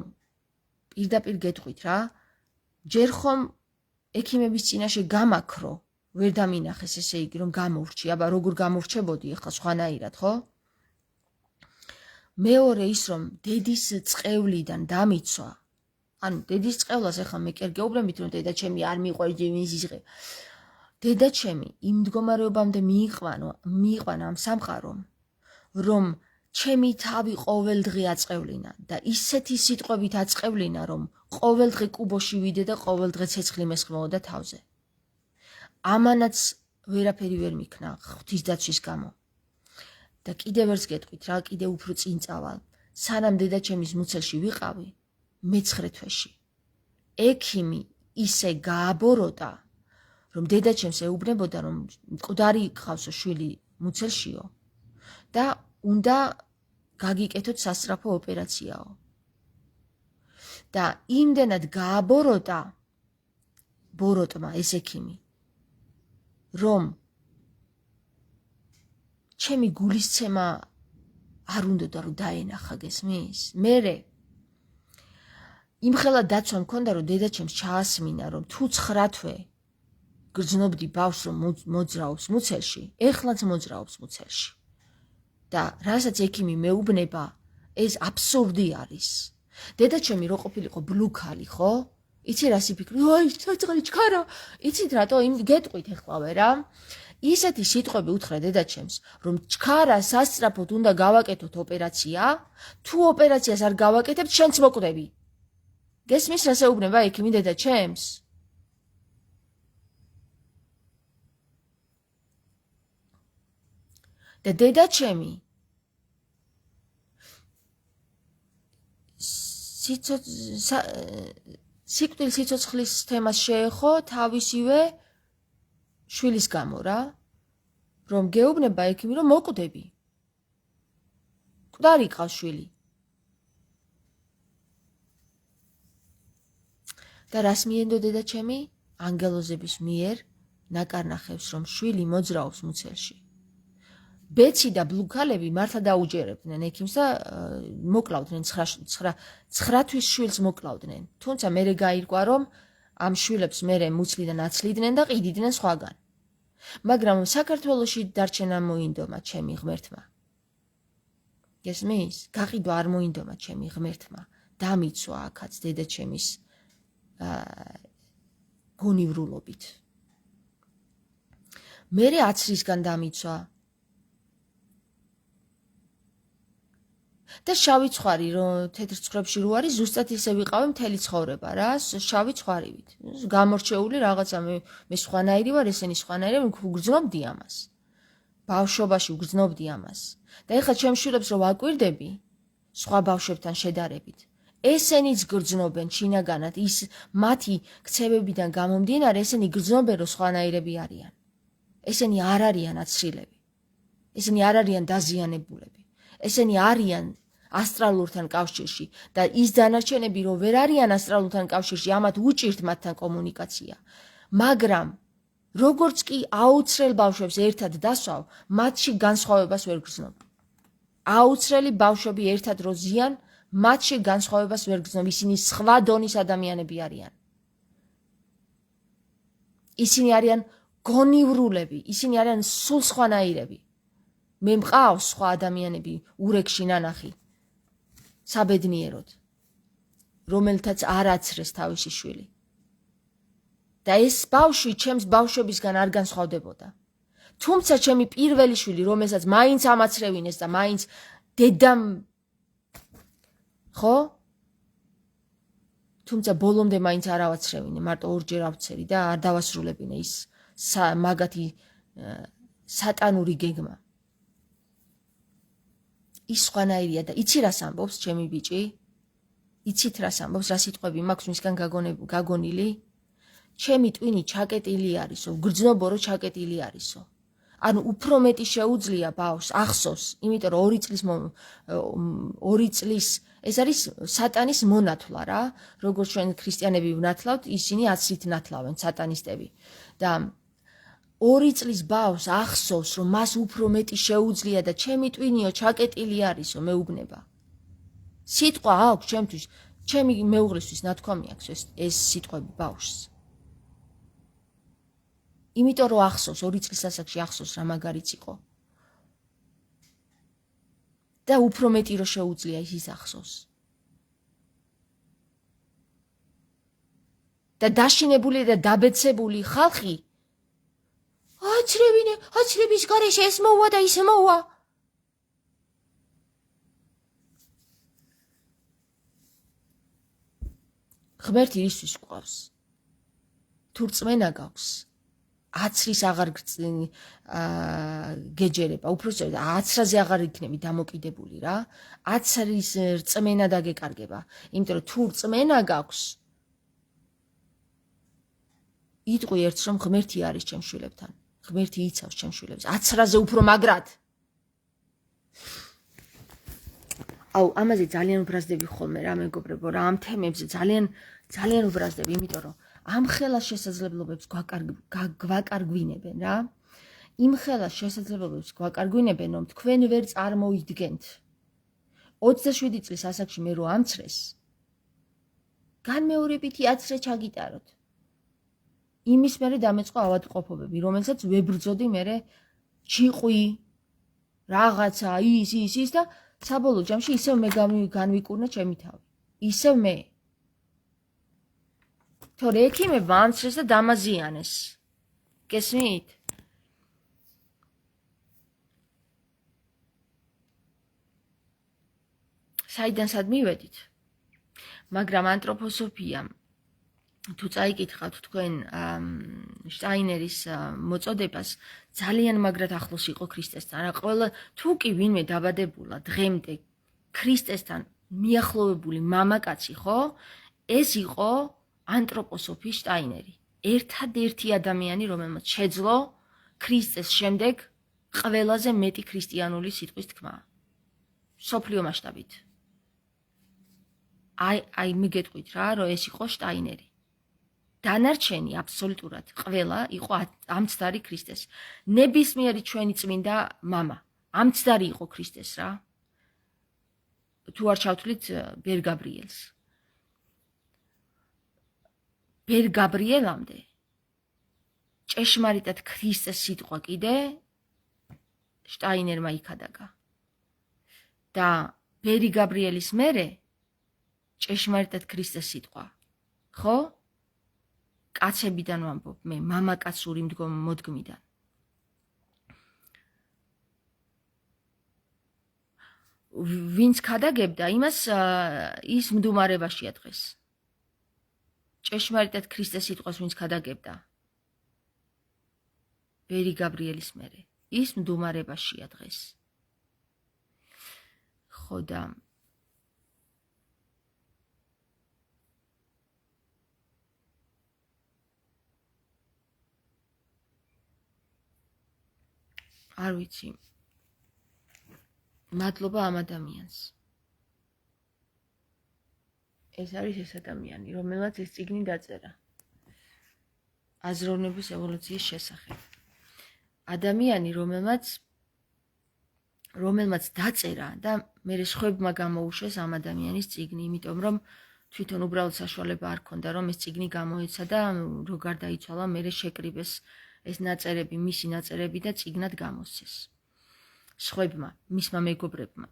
პირდაპირ გეტყვით რა, ჯერ ხომ ექიმების წინაშე გამაქრო, ვერ დამინახეს, ესე იგი რომ გამოვრჩი, აბა როგორ გამორჩებოდი ახლა სხვანაირად, ხო? მეორე ის რომ დედის წყევლიდან დამიცვა, ანუ დედის წყევლას ახლა მე კი არ გეუბნებით რომ დედაჩემი არ მიყვარს იმის ღე. დედაჩემი იმ მდგომარეობამდე მიიყვანა ამ სამყარომ, რომ ჩემი თავი ყოველდღე აწევლინა და ისეთი სიტყვებით აწევლინა, რომ ყოველდღე კუბოში ვიდე და ყოველდღე ცეცხლი მესხმოდა თავზე. ამანაც ვერაფერი ვერ მიქნა ღვთისდაცვის გამო. და კიდევ ერთს გეტყვით რა, კიდევ უფრო წინ წავალ. სანამ დედაჩემის მუცელში ვიყავი, მე-9 თვეში. ექიმი ისე გააბოროტა, რომ დედაჩემს ეუბნებოდა, რომ მკვდარი გყავსო შვილი მუცელშიო და უნდა გაგიკეთოთ სასწრაფო ოპერაციაო. და იმდენად გააბოროტა ბოროტმა ეს ექიმი, რომ ჩემი გულისცემა არ უნდა რომ დაენახა, გესმის? მერე იმხელა დაცვა მქონდა, რომ დედაჩემს ჩაასმინა, რომ თუ 9 თვე გრძნობდი ბავშვს, რომ მოძრაობს მუცელში, ეხლაც მოძრაობს მუცელში. და რასაც ექიმი მეუბნება, ეს აბსურდი არის. დედაჩემი რო ყოფილიყო ბლუქალი, ხო? იცი რას იფიქრე? აი, საწყალი ჩქარა. იცით რატო? გეტყვით ეხლავე რა. ისეთი სიტყვები უთხრა დედაჩემს, რომ ჩქარა სასწრაფოდ უნდა გავაკეთოთ ოპერაცია, თუ ოპერაციას არ გავაკეთებთ, შენც მოკვდები. გესმის რას ეუბნება ექიმი დედაჩემს? და დედა ჩემი სიკვდილ სიცოცხლის თემას შეეხო თავისივე შვილის გამო რა, რომ გეუბნება ექიმი, რომ მოკვდები. მკვდარი ყავს შვილი. და რას მიენდო დედა ჩემი? ანგელოზების მიერ ნაკარნახებს, რომ შვილი მოძრაობს მუცელში. ბეცი და ბლუქალები მართლა დაუჯერებდნენ ექიმს და მოკლავდნენ 9 თვის შვილს მოკლავდნენ. თუმცა მერე გაირკვა, რომ ამ შვილებს მერე მუცლიდან აცლიდნენ და ყიდიდნენ სხვაგან. მაგრამ საქართველოში დარჩენა მოინდომა ჩემი ღმერთმა. გესმის? გაყიდვა არ მოინდომა ჩემი ღმერთმა. დამიცვა აქაც დედა ჩემის გონივრულობით. მერე აცრისგან დამიცვა. და შავი ცხვარი, რომ თეთრ ცხრებში რო არის, ზუსტად ისე ვიყავი მთელი ცხოვრება რა, შავი ცხვარივით. გამორჩეული რაღაცა მე სხვანაირი ვარ, ესენი სხვანაირი, ვგრძნობდი ამას. ბავშვობაში ვგრძნობდი ამას. და ეხლა ჩემს შვილებს რო ვაკვირდები, სხვა ბავშვებთან შედარებით, ესენიც გრძნობენ შინაგანად, ის მათი ქცევებიდან გამომდინარე, ესენი გრძნობენ, რომ სხვანაირები არიან. ესენი არ არიან აცრილები. ესენი არ არიან დაზიანებულები. ესენი არიან ასტრალურთან კავშირში და ის დანარჩენები, რომ ვერ არიან ასტრალურთან კავშირში, ამათ უჭირთ მათთან კომუნიკაცია. მაგრამ როგორც კი აუცრელ ბავშვებს ერთად დასვავ, მათში განსხვავებას ვერ გრძნობ. აუცრელი ბავშვები ერთად რო ზიან, მათში განსხვავებას ვერ გრძნობ. ისინი სხვა დონის ადამიანები არიან. ისინი არიან გონივრულები, ისინი არიან სულ სხვანაირები. მე მყავს სხვა ადამიანები ურეკში ნანახი. საბედნიეროდ, რომელთაც არ აცრეს თავისი შვილი. და ეს ბავშვი ჩემს ბავშვებისგან არ განსხვავდებოდა. თუმცა ჩემი პირველი შვილი, რომელსაც მაინც ამაცრევინეს და მაინც დედამ ხო? თუმცა ბოლომდე მაინც არ ავაცრევინე, მარტო ორჯერ ავცერი და არ დავასრულებინე ის მაგათი სატანური გეგმა. ის სხვანაირია და იცი რას ამბობს ჩემი ბიჭი? იცით რას ამბობს, რა სიტყვები მაქვს მისგან გაგონილი? ჩემი ტვინი ჩაკეტილი არისო, ვგრძნობო რომ ჩაკეტილი არისო. ანუ უფრო მეტი შეუძლია ბავშვს ახსოვს, იმიტომ რომ 2 წლის ეს არის სატანის მონათლა რა, როგორც ჩვენ ქრისტიანები ვნათლავთ, ისინი აცრით ნათლავენ სატანისტები. და 2 წლის ბავშვს ახსოვს, რომ მას უფრო მეტი შეუძლია და ჩემი ტვინიო ჩაკეტილი არისო, მეუბნება. სიტყვა აქვს ჩემთვის, ჩემი მეუღლისთვის ნათქვამი აქვს ეს სიტყვები ბავშვს. იმიტომ რომ ახსოვს 2 წლის ასაკში ახსოვს რა მაგარიც იყო. და უფრო მეტი რომ შეუძლია ის ახსოვს. და დაშინებული და დაბეცებული ხალხი აცრების გარეშე ეს მოვა და ისე მოვა. ღმერთი ისთვის გვყავს. თუ რწმენა გაქვს, აცრის აღარ გეჯერება, უბრალოდ აცრაზე აღარ იქნები დამოკიდებული რა. აცრის რწმენა დაგეკარგება. იმიტომ რომ თუ რწმენა გაქვს, იტყვი ერთს რომ ღმერთი არის ჩემს შვილებთან. ღმერთი იცავს ჩემს შვილებს. აცრაზე უფრო მაგრად. აუ, ამაზე ძალიან უბრაზდები ხოლმე რა მეგობრებო, რა ამ თემებზე ძალიან უბრაზდები, იმიტომ რომ ამ ხელას შესაძლებლობებს გვაკარგვინებენ რა. იმ ხელას შესაძლებლობებს გვაკარგვინებენ, რომ თქვენ ვერ წარმოიდგენთ. 27 წლის ასაკში მე რო ამცრეს, განმეორებითი აცრე ჩაგიტაროთ. იმის მერე დამეწყო ავადმყოფობები, რომელსაც ვებრძოდი მერე ჩიყვი, რაღაცა, ის და საბოლოო ჯამში ისევ მე განვიკურნა ჩემი თავი. ისევ მე. თორე ექიმებმა ამცრეს და დამაზიანეს. გესმით? საიდან სად მივედით? მაგრამ ანთროპოსოფიამ თუ წაიკითხავთ თქვენ შტაინერის მოწოდებას ძალიან მაგრად ახლოს იყო ქრისტესთან. რა ყველა თუ კი ვინმე დაბადებულა დღემდე ქრისტესთან მიახლოვებული მამაკაცი, ხო? ეს იყო ანთროპოსოფი შტაინერი. ერთადერთი ადამიანი, რომელმაც შეძლო ქრისტეს შემდეგ ყველაზე მეტი ქრისტიანული სიტყვის თქმა. სოფლიო მასშტაბით. აი მიგეტყვით რა, რომ ეს იყო შტაინერი. დანარჩენი აბსოლუტურად ყველა იყო ამცდარი ქრისტეს. ნებისმიერი ჩვენი წმინდა მამა ამცდარი იყო ქრისტეს რა. თუ არ ჩავთვლით ბერ გაბრიელს. ბერ გაბრიელამდე ჭეშმარიტად ქრისტეს სიტყვა კიდე შტაინერმა იქადაგა. და ბერი გაბრიელის მერე ჭეშმარიტად ქრისტეს სიტყვა. ხო? კაცებიდან ვამბობ მე, მამაკაცური მოდგმიდან. ვინც ქადაგებდა, იმას ის მდუმარებაშია დღეს. ჭეშმარიტად ქრისტეს სიტყვას ვინც ქადაგებდა. ბერი გაბრიელის მერე, ის მდუმარებაშია დღეს. ხო და არ ვიცი. მადლობა ამ ადამიანს. ეს არის ეს ადამიანი, რომელმაც ეს წიგნი დაწერა. აზროვნების ევოლუციის შესახებ. ადამიანი, რომელმაც დაწერა და მე სხვებმა გამოუშვეს ამ ადამიანის წიგნი, იმიტომ რომ თვითონ უბრალოდ საშუალება არ ქონდა, რომ ეს წიგნი გამოეცა და რო გარდაიცვალა, მე შეკრიბეს ეს ნაწერები, მისი ნაწერები და წიგნად გამოსცეს. სხვებმა, მისმა მეგობრებმა.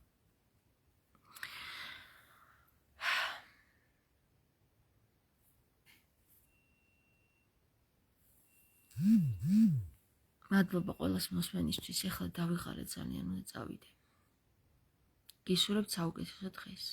მადლობა ყველას მოსმენისთვის, ეხლა დავიღალე ძალიან უნდა წავიდე. გისურვებთ საუკეთესო დღეს.